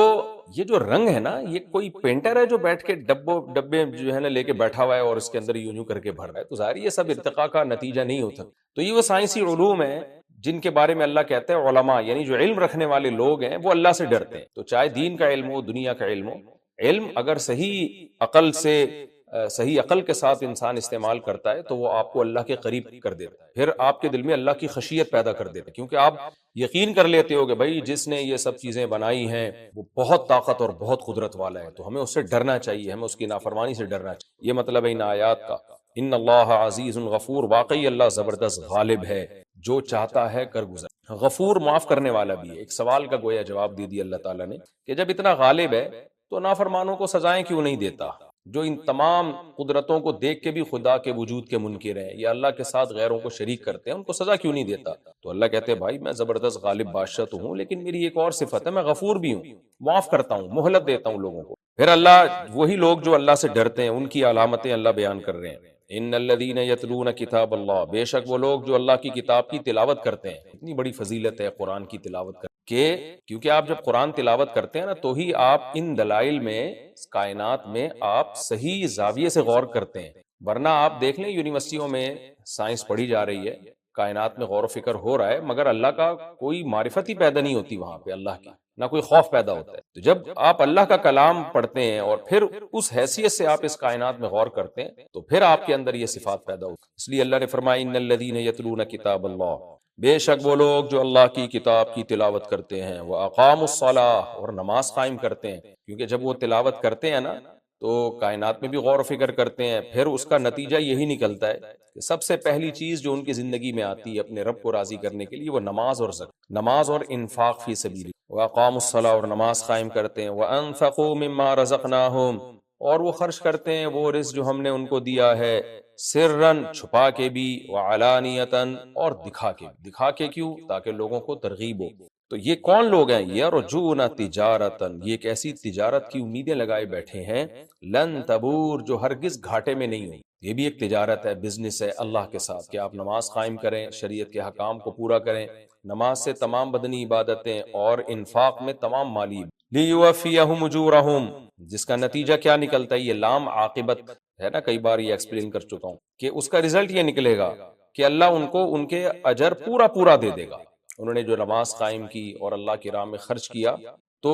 یہ جو رنگ ہے نا، یہ کوئی پینٹر ہے جو بیٹھ کے ڈبے جو ہے نا لے کے بیٹھا ہوا ہے اور اس کے اندر یوں کر کے بھر رہا ہے؟ تو ظاہر یہ سب ارتقاء کا نتیجہ نہیں ہوتا۔ تو یہ وہ سائنسی علوم ہیں جن کے بارے میں اللہ کہتا ہے علماء، یعنی جو علم رکھنے والے لوگ ہیں وہ اللہ سے ڈرتے ہیں۔ تو چاہے دین کا علم ہو، دنیا کا علم ہو، علم اگر صحیح عقل کے ساتھ انسان استعمال کرتا ہے تو وہ آپ کو اللہ کے قریب کر دیتا ہے، پھر آپ کے دل میں اللہ کی خشیت پیدا کر دیتا ہے، کیونکہ آپ یقین کر لیتے ہو کہ بھائی جس نے یہ سب چیزیں بنائی ہیں وہ بہت طاقت اور بہت قدرت والا ہے، تو ہمیں اس سے ڈرنا چاہیے، ہمیں اس کی نافرمانی سے ڈرنا چاہیے۔ یہ مطلب ہے ان آیات کا۔ ان اللہ عزیز غفور، واقعی اللہ زبردست غالب ہے، جو چاہتا ہے کر گزر۔ غفور معاف کرنے والا بھی ہے۔ ایک سوال کا گویا جواب دے دیا اللہ تعالیٰ نے کہ جب اتنا غالب ہے تو نافرمانوں کو سزائیں کیوں نہیں دیتا، جو ان تمام قدرتوں کو دیکھ کے بھی خدا کے وجود کے منکر ہیں یا اللہ کے ساتھ غیروں کو شریک کرتے ہیں، ان کو سزا کیوں نہیں دیتا؟ تو اللہ کہتے ہیں بھائی میں زبردست غالب بادشاہ تو ہوں، لیکن میری ایک اور صفت ہے، میں غفور بھی ہوں، معاف کرتا ہوں، مہلت دیتا ہوں لوگوں کو۔ پھر اللہ وہی لوگ جو اللہ سے ڈرتے ہیں ان کی علامتیں اللہ بیان کر رہے ہیں۔ ان الذین یتلون کتاب اللہ، بے شک وہ لوگ جو اللہ کی کتاب کی تلاوت کرتے ہیں۔ اتنی بڑی فضیلت ہے قرآن کی تلاوت کرنے کہ کیونکہ آپ جب قرآن تلاوت کرتے ہیں نا تو ہی آپ ان دلائل میں، کائنات میں آپ صحیح زاویے سے غور کرتے ہیں، ورنہ آپ دیکھ لیں یونیورسٹیوں میں سائنس پڑھی جا رہی ہے، کائنات میں غور و فکر ہو رہا ہے، مگر اللہ کا کوئی معرفت ہی پیدا نہیں ہوتی وہاں پہ، اللہ کی نہ کوئی خوف پیدا ہوتا ہے۔ تو جب آپ اللہ کا کلام پڑھتے ہیں اور پھر اس حیثیت سے آپ اس کائنات میں غور کرتے ہیں تو پھر آپ کے اندر یہ صفات پیدا ہوتی ہیں۔ اس لیے اللہ نے فرمایا ان الذین یتلون کتاب اللہ، بے شک وہ لوگ جو اللہ کی کتاب کی تلاوت کرتے ہیں، وہ اقاموا الصلاۃ، اور نماز قائم کرتے ہیں، کیونکہ جب وہ تلاوت کرتے ہیں نا تو کائنات میں بھی غور و فکر کرتے ہیں، پھر اس کا نتیجہ یہی نکلتا ہے کہ سب سے پہلی چیز جو ان کی زندگی میں آتی ہے اپنے رب کو راضی کرنے کے لیے وہ نماز اور زکوٰۃ، نماز اور انفاق فی سبیل اللہ، وَأَقَامُوا الصَّلَاةَ، اور نماز قائم کرتے ہیں، وَأَنفَقُوا مِمَّا رَزَقْنَاهُمْ، اور وہ خرچ کرتے ہیں وہ رزق جو ہم نے ان کو دیا ہے، سرًا چھپا کے بھی، وعلانیتاً اور دکھا کے۔ دکھا کے کیوں؟ تاکہ لوگوں کو ترغیب ہو۔ تو یہ کون لوگ ہیں؟ یرجون تجارتاً، یہ ایک ایسی تجارت کی امیدیں لگائے بیٹھے ہیں، لن تبور، جو ہرگز گھاٹے میں نہیں ہوگی۔ یہ بھی ایک تجارت ہے، بزنس ہے اللہ کے ساتھ، کہ آپ نماز قائم کریں، شریعت کے حکام کو پورا کریں، نماز سے تمام بدنی عبادتیں اور انفاق میں تمام مالی، لیوفیہم اجورہم، جس کا نتیجہ کیا نکلتا ہے؟ یہ لام عاقبت ہے نا، کئی بار یہ ایکسپلین کر چکا ہوں کہ اس کا رزلٹ یہ نکلے گا کہ اللہ ان کو ان کے اجر پورا دے دے گا۔ انہوں نے جو نماز قائم کی اور اللہ کی راہ میں خرچ کیا تو،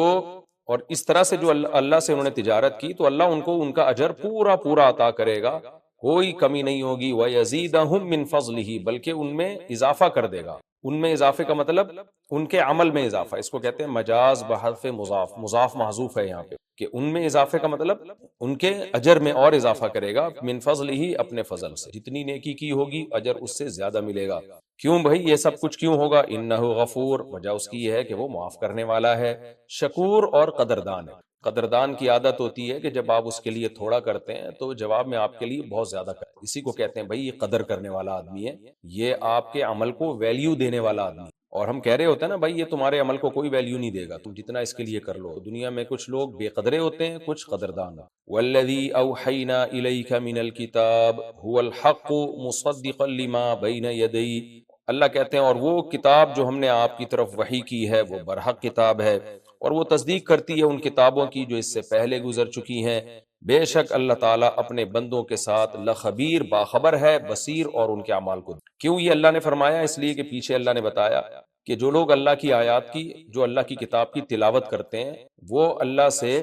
اور اس طرح سے جو اللہ سے انہوں نے تجارت کی تو اللہ ان کو ان کا اجر پورا عطا کرے گا، کوئی کمی نہیں ہوگی۔ وَيَزِيدَهُم مِّن فَضْلِهِ، بلکہ ان میں اضافہ کر دے گا۔ ان میں اضافے کا مطلب ان کے عمل میں اضافہ، اس کو کہتے ہیں مجاز بحذف مضاف، مضاف محذوف ہے یہاں پہ، کہ ان میں اضافے کا مطلب ان کے اجر میں اور اضافہ کرے گا، من فضلہ، اپنے فضل سے، جتنی نیکی کی ہوگی اجر اس سے زیادہ ملے گا۔ کیوں بھائی یہ سب کچھ کیوں ہوگا؟ انہ غفور، وجہ اس کی یہ ہے کہ وہ معاف کرنے والا ہے، شکور اور قدردان ہے۔ قدردان کی عادت ہوتی ہے کہ جب آپ اس کے لیے تھوڑا کرتے ہیں تو جواب میں آپ کے لیے بہت زیادہ کرتے ہیں، اسی کو کہتے ہیں بھائی یہ قدر کرنے والا آدمی ہے، یہ آپ کے عمل کو ویلیو دینے والا آدمی۔ اور ہم کہہ رہے ہوتے ہیں نا بھائی یہ تمہارے عمل کو کوئی ویلیو نہیں دے گا، تم جتنا اس کے لیے کر لو۔ دنیا میں کچھ لوگ بے قدرے ہوتے ہیں، کچھ قدردان۔ والذی اوحینا الیک من الکتاب هو الحق مصدقا لما بین یدی، اللہ کہتے ہیں اور وہ کتاب جو ہم نے آپ کی طرف وحی کی ہے وہ برحق کتاب ہے، اور وہ تصدیق کرتی ہے ان کتابوں کی جو اس سے پہلے گزر چکی ہیں۔ بے شک اللہ تعالیٰ اپنے بندوں کے ساتھ لخبیر، باخبر ہے، بصیر، اور ان کے اعمال کو۔ کیوں یہ اللہ نے فرمایا؟ اس لیے کہ پیچھے اللہ نے بتایا کہ جو لوگ اللہ کی آیات کی، جو اللہ کی کتاب کی تلاوت کرتے ہیں، وہ اللہ سے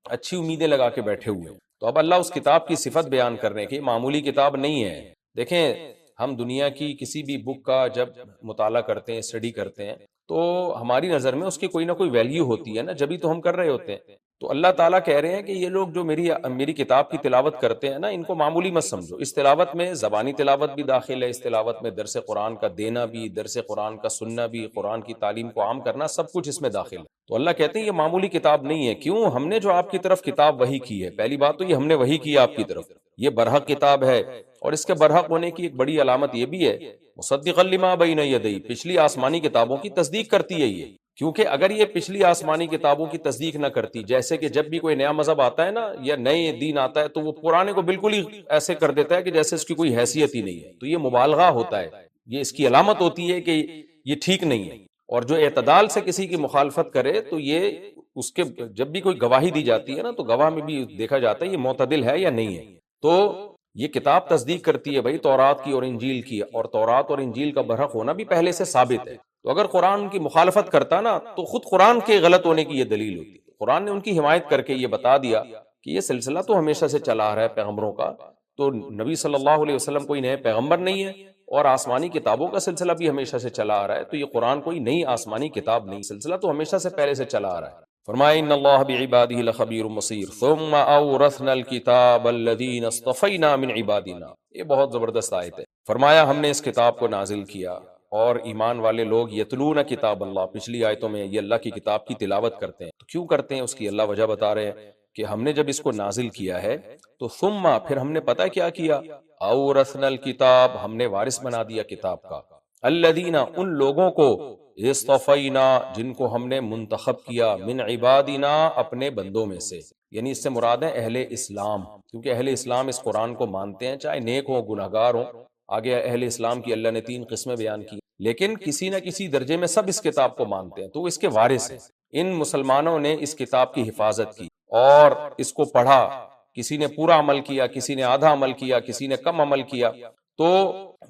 اچھی امیدیں لگا کے بیٹھے ہوئے ہیں۔ تو اب اللہ اس کتاب کی صفت بیان کرنے کی، معمولی کتاب نہیں ہے۔ دیکھیں ہم دنیا کی کسی بھی بک کا جب مطالعہ کرتے ہیں، اسٹڈی کرتے ہیں، تو ہماری نظر میں اس کی کوئی نہ کوئی ویلیو ہوتی ہے نا، جبھی تو ہم کر رہے ہوتے ہیں۔ تو اللہ تعالیٰ کہہ رہے ہیں کہ یہ لوگ جو میری کتاب کی تلاوت کرتے ہیں نا، ان کو معمولی مت سمجھو۔ اس تلاوت میں زبانی تلاوت بھی داخل ہے، اس تلاوت میں درس قرآن کا دینا بھی، درس قرآن کا سننا بھی، قرآن کی تعلیم کو عام کرنا، سب کچھ اس میں داخل ہے۔ تو اللہ کہتے ہیں یہ معمولی کتاب نہیں ہے۔ کیوں؟ ہم نے جو آپ کی طرف کتاب وحی کی ہے، پہلی بات تو یہ ہم نے وحی کی آپ کی طرف، یہ برحق کتاب ہے، اور اس کے برحق ہونے کی ایک بڑی علامت یہ بھی ہے مصدقا لما بین یدی، پچھلی آسمانی کتابوں کی تصدیق کرتی ہے یہ۔ کیونکہ اگر یہ پچھلی آسمانی کتابوں کی تصدیق نہ کرتی، جیسے کہ جب بھی کوئی نیا مذہب آتا ہے نا یا نئے دین آتا ہے تو وہ پرانے کو بالکل ہی ایسے کر دیتا ہے کہ جیسے اس کی کوئی حیثیت ہی نہیں ہے، تو یہ مبالغہ ہوتا ہے، یہ اس کی علامت ہوتی ہے کہ یہ ٹھیک نہیں ہے۔ اور جو اعتدال سے کسی کی مخالفت کرے تو یہ اس کے جب بھی کوئی گواہی دی جاتی ہے نا تو گواہ میں بھی دیکھا جاتا ہے یہ معتدل ہے یا نہیں ہے۔ تو یہ کتاب تصدیق کرتی ہے بھائی تورات کی اور انجیل کی، اور تورات اور انجیل کا برحق ہونا بھی پہلے سے ثابت ہے۔ تو اگر قرآن کی مخالفت کرتا نا تو خود قرآن کے غلط ہونے کی یہ دلیل ہوتی ہے۔ قرآن نے ان کی حمایت کر کے یہ بتا دیا کہ یہ سلسلہ تو ہمیشہ سے چلا آ رہا ہے پیغمبروں کا، تو نبی صلی اللہ علیہ وسلم کوئی نئے پیغمبر نہیں ہے، اور آسمانی کتابوں کا سلسلہ بھی ہمیشہ سے چلا آ رہا ہے، تو یہ قرآن کوئی نئی آسمانی کتاب نہیں، سلسلہ تو ہمیشہ سے پہلے سے چلا آ رہا ہے۔ فرمایا ان اللہ بعبادہ لخبیر بصیر ثم اورثنا الکتاب الذین اصطفینا من عبادنا، یہ بہت زبردست آیت ہے۔ فرمایا ہم نے اس کتاب کو نازل کیا، اور ایمان والے لوگ یتلون کتاب اللہ، پچھلی آیتوں میں یہ اللہ کی کتاب کی تلاوت کرتے ہیں۔ تو کیوں کرتے ہیں اس کی اللہ وجہ بتا رہے ہیں کہ ہم نے جب اس کو نازل کیا ہے تو ثم پھر ہم نے پتہ کیا کیا، اورثنا الکتاب، ہم نے وارث بنا دیا کتاب کا، الذین، ان لوگوں کو، اصطفینا، جن کو ہم نے منتخب کیا، من عبادنا، اپنے بندوں میں سے، یعنی اس سے مراد ہے اہل اسلام، کیونکہ اہل اسلام اس قرآن کو مانتے ہیں، چاہے نیک ہوں گناہگار ہوں۔ آگے اہل اسلام کی اللہ نے 3 قسمیں بیان کی، لیکن کسی نہ کسی درجے میں سب اس کتاب کو مانتے ہیں، تو اس کے وارث ہیں۔ ان مسلمانوں نے اس کتاب کی حفاظت کی اور اس کو پڑھا، کسی نے پورا عمل کیا، کسی نے آدھا عمل کیا، کسی نے کم عمل کیا، تو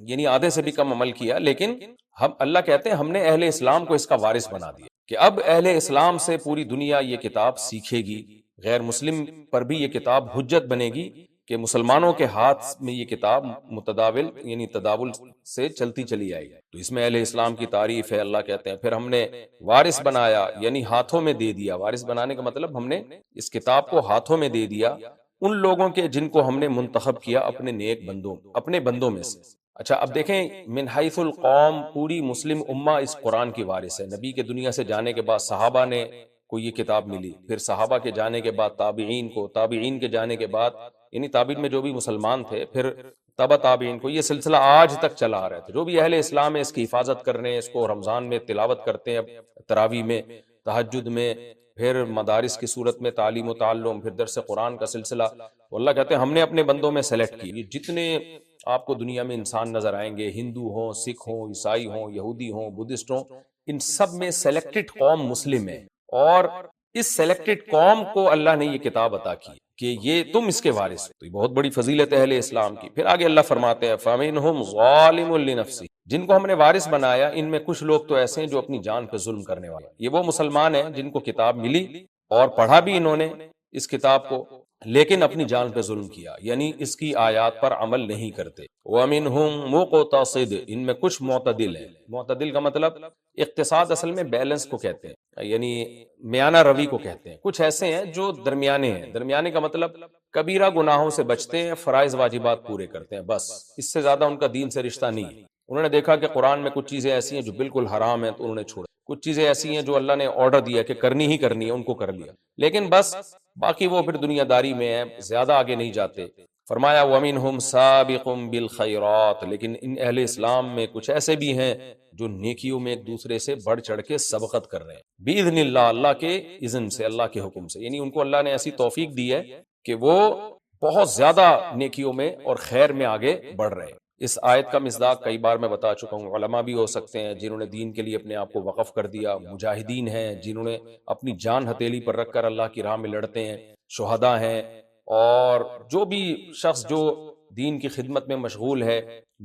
یعنی آدھے سے بھی کم عمل کیا، لیکن ہم اللہ کہتے ہیں ہم نے اہل اسلام کو اس کا وارث بنا دیا کہ اب اہل اسلام سے پوری دنیا یہ کتاب سیکھے گی، غیر مسلم پر بھی یہ کتاب حجت بنے گی کہ مسلمانوں کے ہاتھ میں یہ کتاب متداول یعنی تداول سے چلتی چلی آئی ہے۔ تو اس میں اہل اسلام کی تعریف ہے۔ اللہ کہتے ہیں پھر ہم نے وارث بنایا، یعنی ہاتھوں میں دے دیا۔ وارث بنانے کا مطلب ہم نے اس کتاب کو ہاتھوں میں دے دیا ان لوگوں کے جن کو ہم نے منتخب کیا اپنے نیک بندوں، اپنے بندوں میں سے۔ اچھا اب دیکھیں من حیث القوم، پوری مسلم امہ اس قرآن کی وارث ہے۔ نبی کے دنیا سے جانے کے بعد صحابہ نے کو یہ کتاب ملی، پھر صحابہ کے جانے کے بعد تابعین کو، تابعین کے جانے کے بعد یعنی تابعین میں جو بھی مسلمان تھے، پھر تبع تابعین کو، یہ سلسلہ آج تک چلا آ رہا ہے۔ جو بھی اہل اسلام ہے اس کی حفاظت کر رہے ہیں، اس کو رمضان میں تلاوت کرتے ہیں، تراویح میں، تہجد میں، پھر مدارس کی صورت میں تعلیم و تعلم، پھر درس قرآن کا سلسلہ۔ تو اللہ کہتے ہیں ہم نے اپنے بندوں میں سلیکٹ کی، جتنے آپ کو دنیا میں انسان نظر آئیں گے، ہندو ہوں، سکھ ہوں، عیسائی ہوں، یہودی ہوں، بدھسٹ ہوں، ان سب میں سلیکٹڈ قوم مسلم ہے، اور اس سلیکٹڈ قوم کو اللہ نے یہ کتاب عطا کی کہ یہ تم اس کے وارث ہو۔ تو یہ بہت بڑی فضیلت ہے اہل اسلام کی۔ پھر آگے اللہ فرماتے ہیں فَمِنْهُمْ ظَالِمٌ لِنَفْسِهِ، جن کو ہم نے وارث بنایا ان میں کچھ لوگ تو ایسے ہیں جو اپنی جان پہ ظلم کرنے والے۔ یہ وہ مسلمان ہیں جن کو کتاب ملی اور پڑھا بھی انہوں نے اس کتاب کو، لیکن اپنی جان پہ ظلم کیا، یعنی اس کی آیات پر عمل نہیں کرتے۔ وَمِنْهُمْ مُقْتَصِدٌ، ان میں کچھ معتدل ہیں۔ معتدل کا مطلب اقتصاد اصل میں بیلنس کو کہتے ہیں، یعنی میانہ روی کو کہتے ہیں۔ کچھ ایسے ہیں جو درمیانے ہیں۔ درمیانے کا مطلب کبیرہ گناہوں سے بچتے ہیں، فرائض واجبات پورے کرتے ہیں، بس اس سے زیادہ ان کا دین سے رشتہ نہیں ہے۔ انہوں نے دیکھا کہ قرآن میں کچھ چیزیں ایسی ہیں جو بالکل حرام ہیں تو انہوں نے چھوڑا، کچھ چیزیں ایسی ہیں جو اللہ نے آرڈر دیا کہ کرنی ہی کرنی ہے، ان کو کر لیا، لیکن بس باقی وہ پھر دنیا داری میں ہیں، زیادہ آگے نہیں جاتے۔ فرمایا وَمِنْهُمْ سَابِقٌ بِالْخَيْرَاتِ، لیکن ان اہل اسلام میں کچھ ایسے بھی ہیں جو نیکیوں میں ایک دوسرے سے بڑھ چڑھ کے سبقت کر رہے ہیں، بِإِذْنِ اللہ، اللہ کے اذن سے، اللہ کے حکم سے، یعنی ان کو اللہ نے ایسی توفیق دی ہے کہ وہ بہت زیادہ نیکیوں میں اور خیر میں آگے بڑھ رہے ہیں۔ اس آیت کا مصداق کئی بار میں بتا چکا ہوں، علماء بھی ہو سکتے ہیں جنہوں نے دین کے لیے اپنے آپ کو وقف کر دیا، مجاہدین ہیں جنہوں نے اپنی جان ہتھیلی پر رکھ کر اللہ کی راہ میں لڑتے ہیں، شہداء ہیں، اور جو بھی شخص جو دین کی خدمت میں مشغول ہے،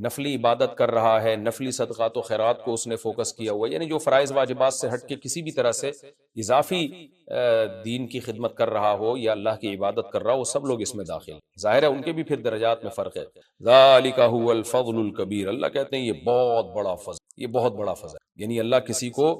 نفلی عبادت کر رہا ہے، نفلی صدقات و خیرات کو اس نے فوکس کیا ہوا ہے، یعنی جو فرائض واجبات سے ہٹ کے کسی بھی طرح سے اضافی دین کی خدمت کر رہا ہو یا اللہ کی عبادت کر رہا ہو، وہ سب لوگ اس میں داخل ہیں۔ ظاہر ہے ان کے بھی پھر درجات میں فرق ہے۔ ذالک هو الفضل الکبیر، اللہ کہتے ہیں یہ بہت بڑا فضل، یہ بہت بڑا فضل ہے، یعنی اللہ کسی کو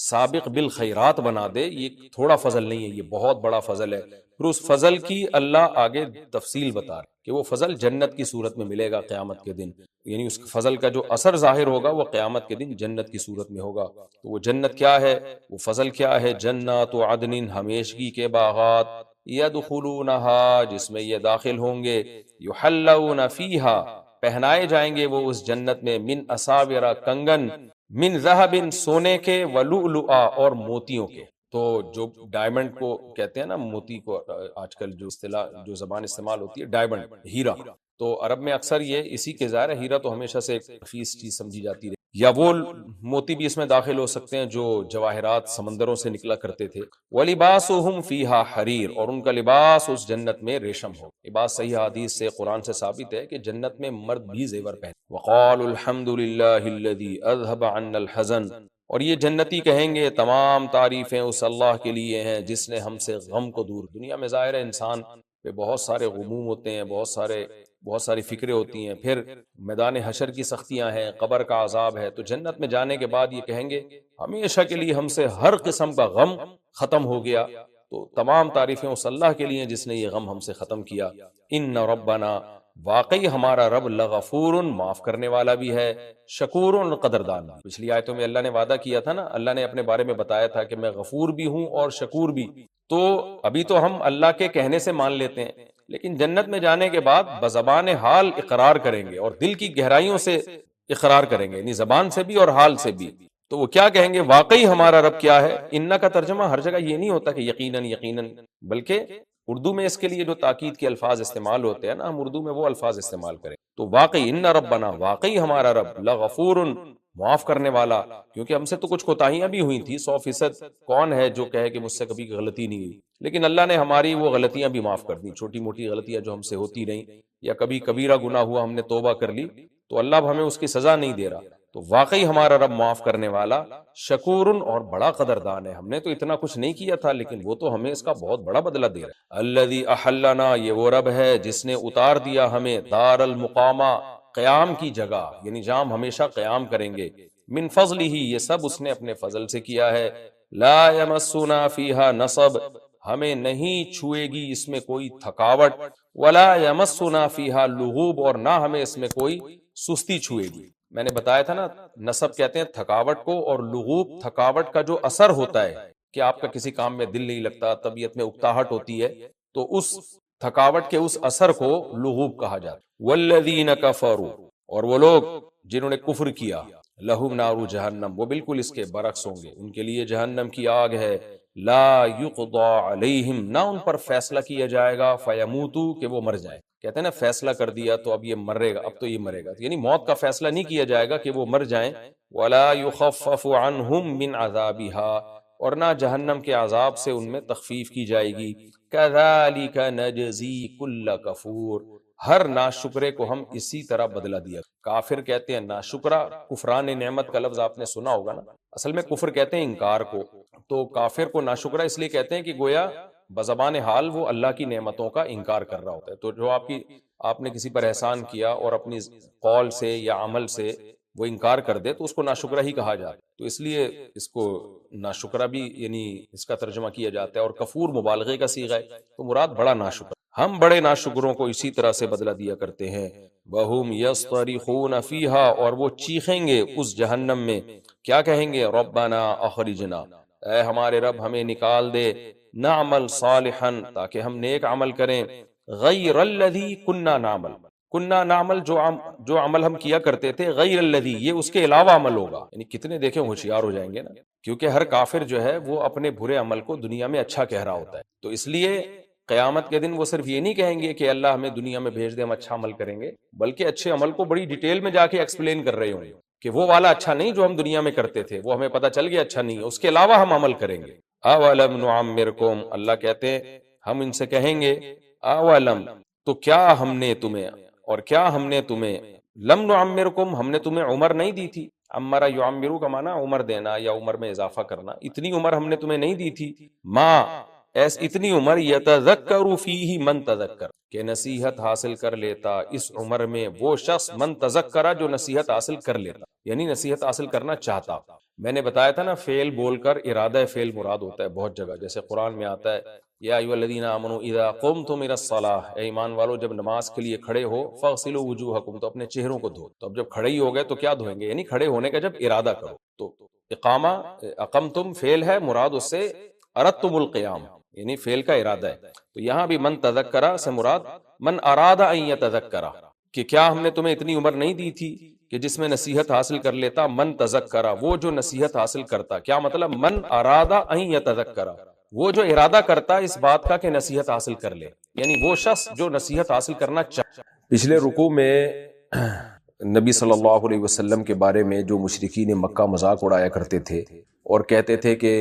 سابق بالخیرات بنا دے، یہ تھوڑا فضل نہیں ہے، یہ بہت بڑا فضل ہے۔ پھر اس فضل کی اللہ آگے تفصیل بتا رہے کہ وہ فضل جنت کی صورت میں ملے گا قیامت کے دن، یعنی اس فضل کا جو اثر ظاہر ہوگا وہ قیامت کے دن جنت کی صورت میں ہوگا۔ تو وہ جنت کیا ہے، وہ فضل کیا ہے؟ جنات عدن، ہمیشگی کے باغات، یدخلونہا، جس میں یہ داخل ہوں گے، یحلون فیہا، پہنائے جائیں گے وہ اس جنت میں، من اساور، کنگن، من ذہب، سونے کے، ولؤلؤا، اور موتیوں کے۔ تو جو ڈائمنڈ کو کہتے ہیں نا، موتی کو آج کل جو اصطلاح جو زبان استعمال ہوتی ہے ڈائمنڈ، ہیرا، تو عرب میں اکثر یہ اسی کے ظاہر ہے، ہیرا تو ہمیشہ سے ایک نفیس چیز سمجھی جاتی رہی، یا وہ موتی بھی اس میں داخل ہو سکتے ہیں جو جواہرات سمندروں سے نکلا کرتے تھے۔ وَلِبَاسُهُمْ فِيهَا حَرِيرٌ، اور ان کا لباس اس جنت میں ریشم ہو۔ یہ بات صحیح حدیث سے، قرآن سے ثابت ہے کہ جنت میں مرد بھی زیور پہنے۔ وَقَالُوا الْحَمْدُ لِلَّهِ الَّذِي أَذْهَبَ عَنَّا الْحَزَنَ، اور یہ جنتی کہیں گے تمام تعریفیں اس اللہ کے لیے ہیں جس نے ہم سے غم کو دور۔ دنیا میں ظاہر ہے انسان پہ بہت سارے غموم ہوتے ہیں، بہت ساری فکریں ہوتی ہیں، پھر میدان حشر کی سختیاں ہیں، قبر کا عذاب ہے، تو جنت میں جانے کے بعد یہ کہیں گے ہمیشہ کے لیے ہم سے ہر قسم کا غم ختم ہو گیا۔ تو تمام تعریفیں اس اللہ کے لیے جس نے یہ غم ہم سے ختم کیا۔ ان ربنا، واقعی ہمارا رب، لغفور، معاف کرنے والا بھی ہے، شکور، قدردان بھی۔ پچھلی آیتوں میں اللہ نے وعدہ کیا تھا نا، اللہ نے اپنے بارے میں بتایا تھا کہ میں غفور بھی ہوں اور شکور بھی۔ تو ابھی تو ہم اللہ کے کہنے سے مان لیتے ہیں، لیکن جنت میں جانے کے بعد بزبان حال اقرار کریں گے اور دل کی گہرائیوں سے اقرار کریں گے، یعنی زبان سے بھی اور حال سے بھی۔ تو وہ کیا کہیں گے؟ واقعی ہمارا رب کیا ہے۔ انہ کا ترجمہ ہر جگہ یہ نہیں ہوتا کہ یقیناً یقیناً، بلکہ اردو میں اس کے لیے جو تاکید کے الفاظ استعمال ہوتے ہیں نا، ہم اردو میں وہ الفاظ استعمال کریں۔ تو واقعی ان ربنا، واقعی ہمارا رب، لغفور، معاف کرنے والا، کیونکہ ہم سے تو کچھ کوتاہیاں بھی ہوئی تھی، 100% کون ہے جو کہے کہ مجھ سے کبھی غلطی نہیں ہوئی، لیکن اللہ نے ہماری وہ غلطیاں بھی معاف کر دی، چھوٹی موٹی غلطیاں جو ہم سے ہوتی رہیں، یا کبھی کبیرہ گناہ ہوا ہم نے توبہ کر لی، تو اللہ اب ہمیں اس کی سزا نہیں دے رہا۔ تو واقعی ہمارا رب معاف کرنے والا، شکور، اور بڑا قدردان ہے۔ ہم نے تو اتنا کچھ نہیں کیا تھا، لیکن وہ تو ہمیں اس کا بہت بڑا بدلہ دے رہا ہے۔ الذی احلنا، یہ وہ رب ہے جس نے اتار دیا ہمیں دار المقامہ، قیام کی جگہ، یعنی جہاں ہم ہمیشہ قیام کریں گے، من فضلہ، یہ سب اس نے اپنے فضل سے کیا ہے۔ لا یمسنا فیہا نصب، ہمیں نہیں چھوئے گی اس میں کوئی تھکاوٹ، ولا یمسنا فیہا لغوب، اور نہ ہمیں اس میں کوئی سستی چھوئے گی۔ میں نے بتایا تھا نا، نصب کہتے ہیں تھکاوٹ کو، اور لغوب تھکاوٹ کا جو اثر ہوتا ہے کہ آپ کا کسی کام میں دل نہیں لگتا، طبیعت میں اکتاہٹ ہوتی ہے، تو اس تھکاوٹ کے اس اثر کو لغوب کہا جاتا ہے۔ والذین کفروا، اور وہ لوگ جنہوں نے کفر کیا، لہم نار جہنم، وہ بالکل اس کے برعکس ہوں گے، ان کے لیے جہنم کی آگ ہے، لا یقضى علیہم، نہ ان پر فیصلہ کیا جائے گا، فیموتوا، کہ وہ مر جائیں۔ کہتے ہیں نا فیصلہ کر دیا تو اب یہ مرے گا، اب تو یہ مرے گا، یعنی موت کا فیصلہ نہیں کیا جائے گا کہ وہ مر جائیں۔ ولا یخفف عنہم من عذابہا، اور نہ جہنم کے عذاب سے ان میں تخفیف کی جائے گی۔ کذالک نجزی کل کفور، ہر ناشکرے کو ہم اسی طرح بدلہ دیا۔ کافر کہتے ہیں ناشکرہ، کفران نعمت کا لفظ آپ نے سنا ہوگا نا، اصل میں کفر کہتے ہیں انکار کو، تو کافر کو ناشکرہ اس لیے کہتے ہیں کہ گویا بزبان حال وہ اللہ کی نعمتوں کا انکار کر رہا ہوتا ہے۔ تو جو آپ نے کسی پر احسان کیا اور اپنی قول سے یا عمل سے وہ انکار کر دے تو اس کو ناشکرہ ہی کہا جاتا ہے، تو اس لیے اس کو ناشکرہ بھی یعنی اس کا ترجمہ کیا جاتا ہے، اور کفور مبالغے کا صیغہ ہے، تو مراد بڑا ناشکر۔ ہم بڑے ناشکروں کو اسی طرح سے بدلہ دیا کرتے ہیں۔ وَهُمْ يَصْطَرِخُونَ فِيهَا، اور وہ چیخیں گے اس جہنم میں، کیا کہیں گے؟ رَبَّنَا أَخْرِجْنَا، اے ہمارے رب ہمیں نکال دے، نعمل صالحا، تاکہ ہم نیک عمل کریں، غیر الذی کننا نعمل، کننا نعمل جو عمل ہم کیا کرتے تھے، غیر الذی یہ اس کے علاوہ عمل ہوگا، یعنی کتنے دیکھیں ہوشیار ہو جائیں گے نا، کیونکہ ہر کافر جو ہے وہ اپنے برے عمل کو دنیا میں اچھا کہہ رہا ہوتا ہے، تو اس لیے قیامت کے دن وہ صرف یہ نہیں کہیں گے کہ اللہ ہمیں دنیا میں بھیج دے ہم اچھا عمل کریں گے، بلکہ اچھے عمل کو بڑی ڈیٹیل میں جا کے ایکسپلین کر رہے ہوں گے کہ وہ والا اچھا نہیں جو ہم دنیا میں کرتے تھے، وہ ہمیں پتہ چل گیا اچھا نہیں ہے، اس کے علاوہ ہم عمل کریں گے۔ اولم نعمرکم، اللہ کہتے ہیں ہم ان سے کہیں گے اولم، تو کیا ہم نے تمہیں، اور کیا ہم نے تمہیں، لم نعمرکم ہم نے تمہیں عمر نہیں دی تھی، عمرہ یعمرو کا معنی عمر دینا یا عمر میں اضافہ کرنا، اتنی عمر ہم نے تمہیں نہیں دی تھی، اتنی عمر یتذکر فیہ من تذکر، کہ نصیحت حاصل کر لیتا اس عمر میں وہ شخص، من تذکرہ جو نصیحت حاصل کر لیتا، یعنی نصیحت حاصل کرنا چاہتا۔ میں نے بتایا تھا نا فعل بول کر ارادہ فعل مراد ہوتا ہے بہت جگہ، جیسے قرآن میں آتا ہے یا ایھا الذین آمنوا اذا قمتم الی الصلاۃ، اے ایمان والو جب نماز کے لیے کھڑے ہو، فاغسلوا وجوہکم، تو اپنے چہروں کو دھو، تو اب جب کھڑے ہی ہو گئے تو کیا دھوئیں گے، یعنی کھڑے ہونے کا جب ارادہ کرو، تو اقامہ اقمتم فعل ہے، مراد اس سے اردتم القیام، یعنی فعل کا ارادہ ہے، تو یہاں بھی من تذکرہ سے مراد من اراد ان یتذکرہ، کہ کیا ہم نے تمہیں اتنی عمر نہیں دی تھی کہ جس میں نصیحت حاصل کر لیتا، من تذکرہ وہ جو نصیحت حاصل کرتا، کیا مطلب من اراد ان یتذکرہ، وہ جو ارادہ کرتا اس بات کا کہ نصیحت حاصل کر لے، یعنی وہ شخص جو نصیحت حاصل کرنا چاہتا۔ پچھلے رکوع میں نبی صلی اللہ علیہ وسلم کے بارے میں جو مشرکین مکہ مذاق اڑایا کرتے تھے اور کہتے تھے کہ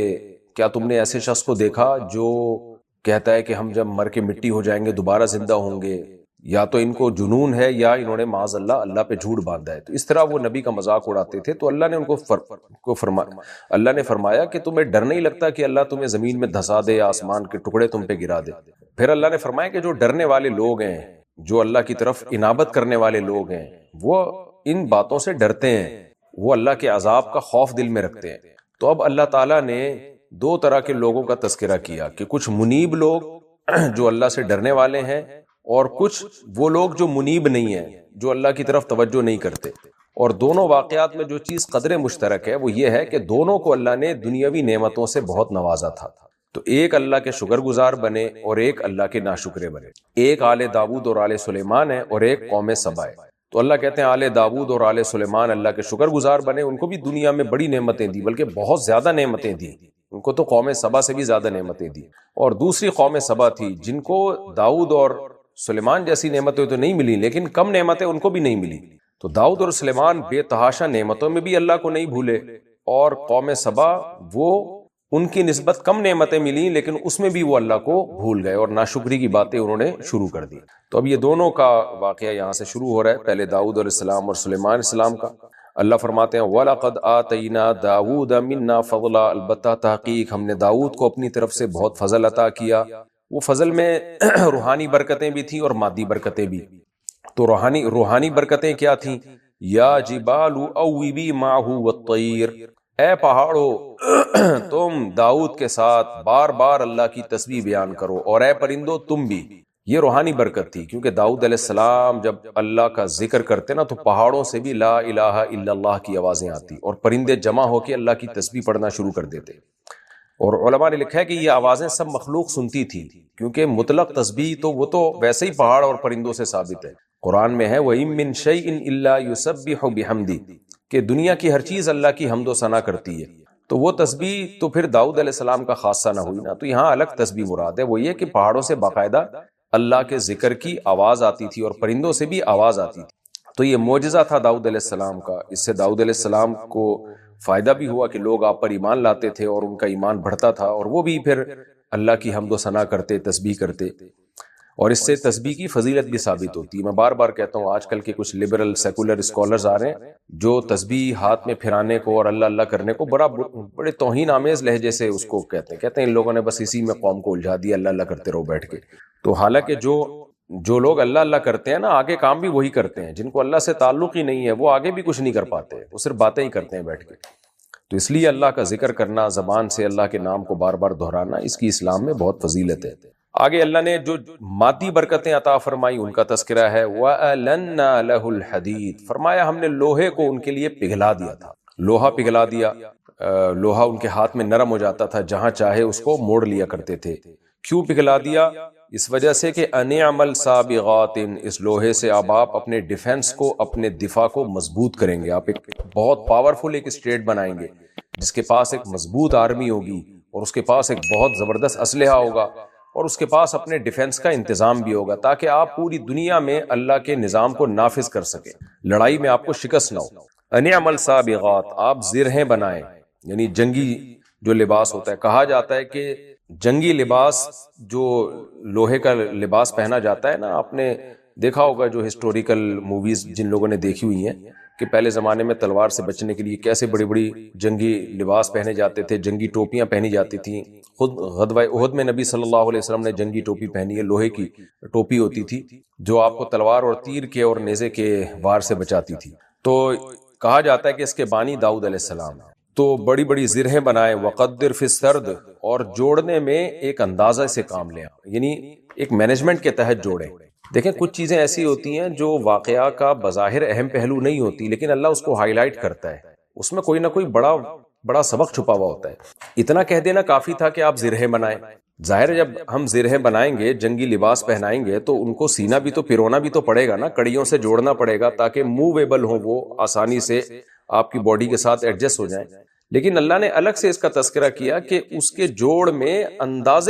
کیا تم نے ایسے شخص کو دیکھا جو کہتا ہے کہ ہم جب مر کے مٹی ہو جائیں گے دوبارہ زندہ ہوں گے، یا تو ان کو جنون ہے یا انہوں نے معاذ اللہ پہ جھوٹ باندھا ہے، تو اس طرح وہ نبی کا مذاق اڑاتے تھے، تو اللہ نے ان کو اللہ نے فرمایا کہ تمہیں ڈر نہیں لگتا کہ اللہ تمہیں زمین میں دھسا دے یا آسمان کے ٹکڑے تم پہ گرا دے؟ پھر اللہ نے فرمایا کہ جو ڈرنے والے لوگ ہیں، جو اللہ کی طرف انابت کرنے والے لوگ ہیں، وہ ان باتوں سے ڈرتے ہیں، وہ اللہ کے عذاب کا خوف دل میں رکھتے ہیں۔ تو اب اللہ تعالیٰ نے دو طرح کے لوگوں کا تذکرہ کیا کہ کچھ منیب لوگ جو اللہ سے ڈرنے والے ہیں، اور کچھ وہ لوگ جو منیب نہیں ہیں، جو اللہ کی طرف توجہ نہیں کرتے، اور دونوں واقعات میں جو چیز قدر مشترک ہے وہ یہ ہے کہ دونوں کو اللہ نے دنیاوی نعمتوں سے بہت نوازا تھا، تو ایک اللہ کے شکر گزار بنے اور ایک اللہ کے ناشکرے بنے، ایک آل داؤد اور آل سلیمان ہے اور ایک قوم سبا ہے۔ تو اللہ کہتے ہیں آل داؤد اور آل سلیمان اللہ کے شکر گزار بنے، ان کو بھی دنیا میں بڑی نعمتیں دی، بلکہ بہت زیادہ نعمتیں دی، ان کو تو قوم سبا سے بھی زیادہ نعمتیں دی، اور دوسری قوم سبا تھی جن کو داؤد اور سلیمان جیسی نعمتیں تو نہیں ملی، لیکن کم نعمتیں ان کو بھی نہیں ملی۔ تو داؤد اور سلیمان بے تحاشا نعمتوں میں بھی اللہ کو نہیں بھولے، اور قوم سبا وہ ان کی نسبت کم نعمتیں ملی لیکن اس میں بھی وہ اللہ کو بھول گئے اور ناشکری کی باتیں انہوں نے شروع کر دی۔ تو اب یہ دونوں کا واقعہ یہاں سے شروع ہو رہا ہے، پہلے داؤد علیہ السلام اور سلیمان علیہ السلام کا۔ اللہ فرماتے ہیں وَلَقَدْ آتَيْنَا دَاوُودَ مِنَّا فَضْلًا، البتہ تحقیق ہم نے داؤد کو اپنی طرف سے بہت فضل عطا کیا۔ وہ فضل میں روحانی برکتیں بھی تھیں اور مادی برکتیں بھی۔ تو روحانی برکتیں کیا تھیں؟ یا جبال اوبی معہ والطیر، اے پہاڑو تم داؤد کے ساتھ بار بار اللہ کی تسبیح بیان کرو، اور اے پرندو تم بھی۔ یہ روحانی برکت تھی، کیونکہ داؤد علیہ السلام جب اللہ کا ذکر کرتے نا تو پہاڑوں سے بھی لا الہ الا اللہ کی آوازیں آتی، اور پرندے جمع ہو کے اللہ کی تسبیح پڑھنا شروع کر دیتے۔ اور علماء نے لکھا ہے کہ یہ آوازیں سب مخلوق سنتی تھی، کیونکہ مطلق تسبیح تو وہ تو ویسے ہی پہاڑ اور پرندوں سے ثابت ہے۔ قرآن میں ہے وَإِن مِّن شَيْءٍ إِلَّا يُسَبِّحُ بِحَمْدِهِ، کہ دنیا کی ہر چیز اللہ کی حمد و ثنا کرتی ہے، تو وہ تسبیح تو پھر داؤد علیہ السلام کا خاصہ نہ ہوئی نا، تو یہاں الگ تسبیح مراد ہے، وہ یہ کہ پہاڑوں سے باقاعدہ اللہ کے ذکر کی آواز آتی تھی اور پرندوں سے بھی آواز آتی تھی۔ تو یہ معجزہ تھا داؤد علیہ السلام کا، اس سے داؤد علیہ السلام کو فائدہ بھی ہوا کہ لوگ آپ پر ایمان لاتے تھے اور ان کا ایمان بڑھتا تھا، اور وہ بھی پھر اللہ کی حمد و ثنا کرتے، تسبیح کرتے، اور اس سے تسبیح کی فضیلت بھی ثابت ہوتی ہے۔ میں بار بار کہتا ہوں آج کل کے کچھ لبرل سیکولر اسکالرز آ رہے ہیں جو تسبیح ہاتھ میں پھرانے کو اور اللہ اللہ کرنے کو بڑے توہین آمیز لہجے سے اس کو کہتے ہیں ان لوگوں نے بس اسی میں قوم کو الجھا دیا، اللہ اللہ کرتے رہو بیٹھ کے۔ تو حالانکہ جو لوگ اللہ اللہ کرتے ہیں نا آگے کام بھی وہی کرتے ہیں، جن کو اللہ سے تعلق ہی نہیں ہے وہ آگے بھی کچھ نہیں کر پاتے، وہ صرف باتیں ہی کرتے ہیں بیٹھ کے۔ تو اس لیے اللہ کا ذکر کرنا، زبان سے اللہ کے نام کو بار بار دہرانا، اس کی اسلام میں بہت فضیلت ہے۔ آگے اللہ نے جو مادی برکتیں عطا فرمائی ان کا تذکرہ ہے، وَأَلَنَّا لَهُ الْحَدِيدَ، فرمایا ہم نے لوہے کو ان کے لیے پگھلا دیا تھا، لوہا پگھلا دیا، لوہا ان کے ہاتھ میں نرم ہو جاتا تھا، جہاں چاہے اس کو موڑ لیا کرتے تھے۔ کیوں پگھلا دیا؟ اس وجہ سے کہ انعمل سابغات، اس لوہے سے اب آپ اپنے ڈیفنس کو، اپنے دفاع کو مضبوط کریں گے. آپ ایک بہت پاورفل ایک اسٹیٹ بنائیں گے جس کے پاس ایک مضبوط آرمی ہوگی، اور اس کے پاس ایک بہت زبردست اسلحہ ہوگا، اور اس کے پاس اپنے ڈیفنس کا انتظام بھی ہوگا، تاکہ آپ پوری دنیا میں اللہ کے نظام کو نافذ کر سکیں، لڑائی میں آپ کو شکست نہ ہو. انعمل سابغات، آپ زرہیں بنائیں، یعنی جنگی جو لباس ہوتا ہے. کہا جاتا ہے کہ جنگی لباس جو لوہے کا لباس پہنا جاتا ہے نا، آپ نے دیکھا ہوگا جو ہسٹوریکل موویز جن لوگوں نے دیکھی ہوئی ہیں کہ پہلے زمانے میں تلوار سے بچنے کے لیے کیسے بڑی بڑی جنگی لباس پہنے جاتے تھے، جنگی ٹوپیاں پہنی جاتی تھیں. خود غزوہ احد میں نبی صلی اللہ علیہ وسلم نے جنگی ٹوپی پہنی ہے، لوہے کی ٹوپی ہوتی تھی جو آپ کو تلوار اور تیر کے اور نیزے کے وار سے بچاتی تھی. تو کہا جاتا ہے کہ اس کے بانی داؤد علیہ السلام. تو بڑی بڑی زرہیں بنائیں، وقدر فی السرد، اور جوڑنے میں ایک اندازہ سے کام لیں، یعنی ایک مینجمنٹ کے تحت جوڑیں. دیکھیں کچھ چیزیں ایسی ہوتی ہیں جو واقعہ کا بظاہر اہم پہلو نہیں ہوتی، لیکن اللہ اس کو ہائی لائٹ کرتا ہے، اس میں کوئی نہ کوئی بڑا سبق چھپا ہوا ہوتا ہے. اتنا کہہ دینا کافی تھا کہ آپ زرہیں بنائیں. ظاہر ہے جب ہم زرہیں بنائیں گے، جنگی لباس پہنائیں گے، تو ان کو سینا بھی تو پرونا بھی تو پڑے گا نا، کڑیوں سے جوڑنا پڑے گا تاکہ موویبل ہوں، وہ آسانی سے آپ کی باڈی کے ساتھ ایڈجسٹ ہو جائیں. لیکن اللہ نے الگ سے اس کا تذکرہ کیا کہ اس کے جوڑ میں انداز،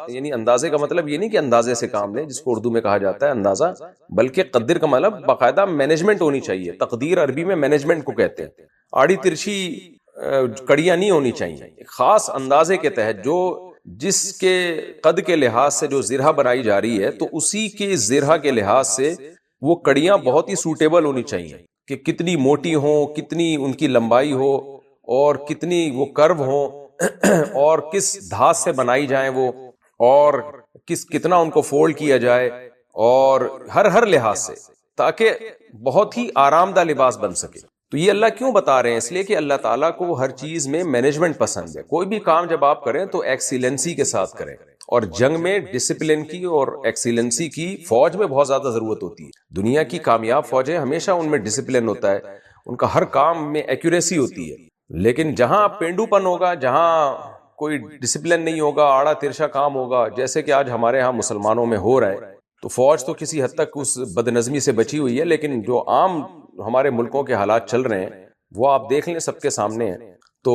یعنی اندازے کا مطلب یہ نہیں کہ اندازے سے کام لیں جس کو اردو میں کہا جاتا ہے اندازہ، بلکہ قدر کا مطلب باقاعدہ مینجمنٹ ہونی چاہیے. تقدیر عربی میں مینجمنٹ کو کہتے ہیں. آڑی ترچھی کڑیاں نہیں ہونی چاہیے، ایک خاص اندازے کے تحت جو جس کے قد کے لحاظ سے جو زرہ بنائی جا رہی ہے، تو اسی کے زرہ کے لحاظ سے وہ کڑیاں بہت ہی سوٹیبل ہونی چاہیے کہ کتنی موٹی ہوں، کتنی ان کی لمبائی ہو، اور کتنی وہ کرو ہوں، اور کس دھات سے بنائی جائیں وہ، اور کتنا ان کو فولڈ کیا جائے، اور ہر لحاظ سے، تاکہ بہت ہی آرام دہ لباس بن سکے. تو یہ اللہ کیوں بتا رہے ہیں؟ اس لیے کہ اللہ تعالیٰ کو ہر چیز میں مینجمنٹ پسند ہے. کوئی بھی کام جب آپ کریں تو ایکسیلنسی کے ساتھ کریں، اور جنگ میں ڈسپلن کی اور ایکسیلنسی کی فوج میں بہت زیادہ ضرورت ہوتی ہے. دنیا کی کامیاب فوجیں ہمیشہ ان میں ڈسپلن ہوتا ہے، ان کا ہر کام میں ایکوریسی ہوتی ہے. لیکن جہاں پینڈو پن ہوگا، جہاں کوئی ڈسپلن نہیں ہوگا، آڑا ترشا کام ہوگا، جیسے کہ آج ہمارے ہاں مسلمانوں میں ہو رہا ہے، تو فوج تو کسی حد تک اس بدنظمی سے بچی ہوئی ہے، لیکن جو عام ہمارے ملکوں کے حالات چل رہے ہیں وہ آپ دیکھ لیں، سب کے سامنے ہیں، تو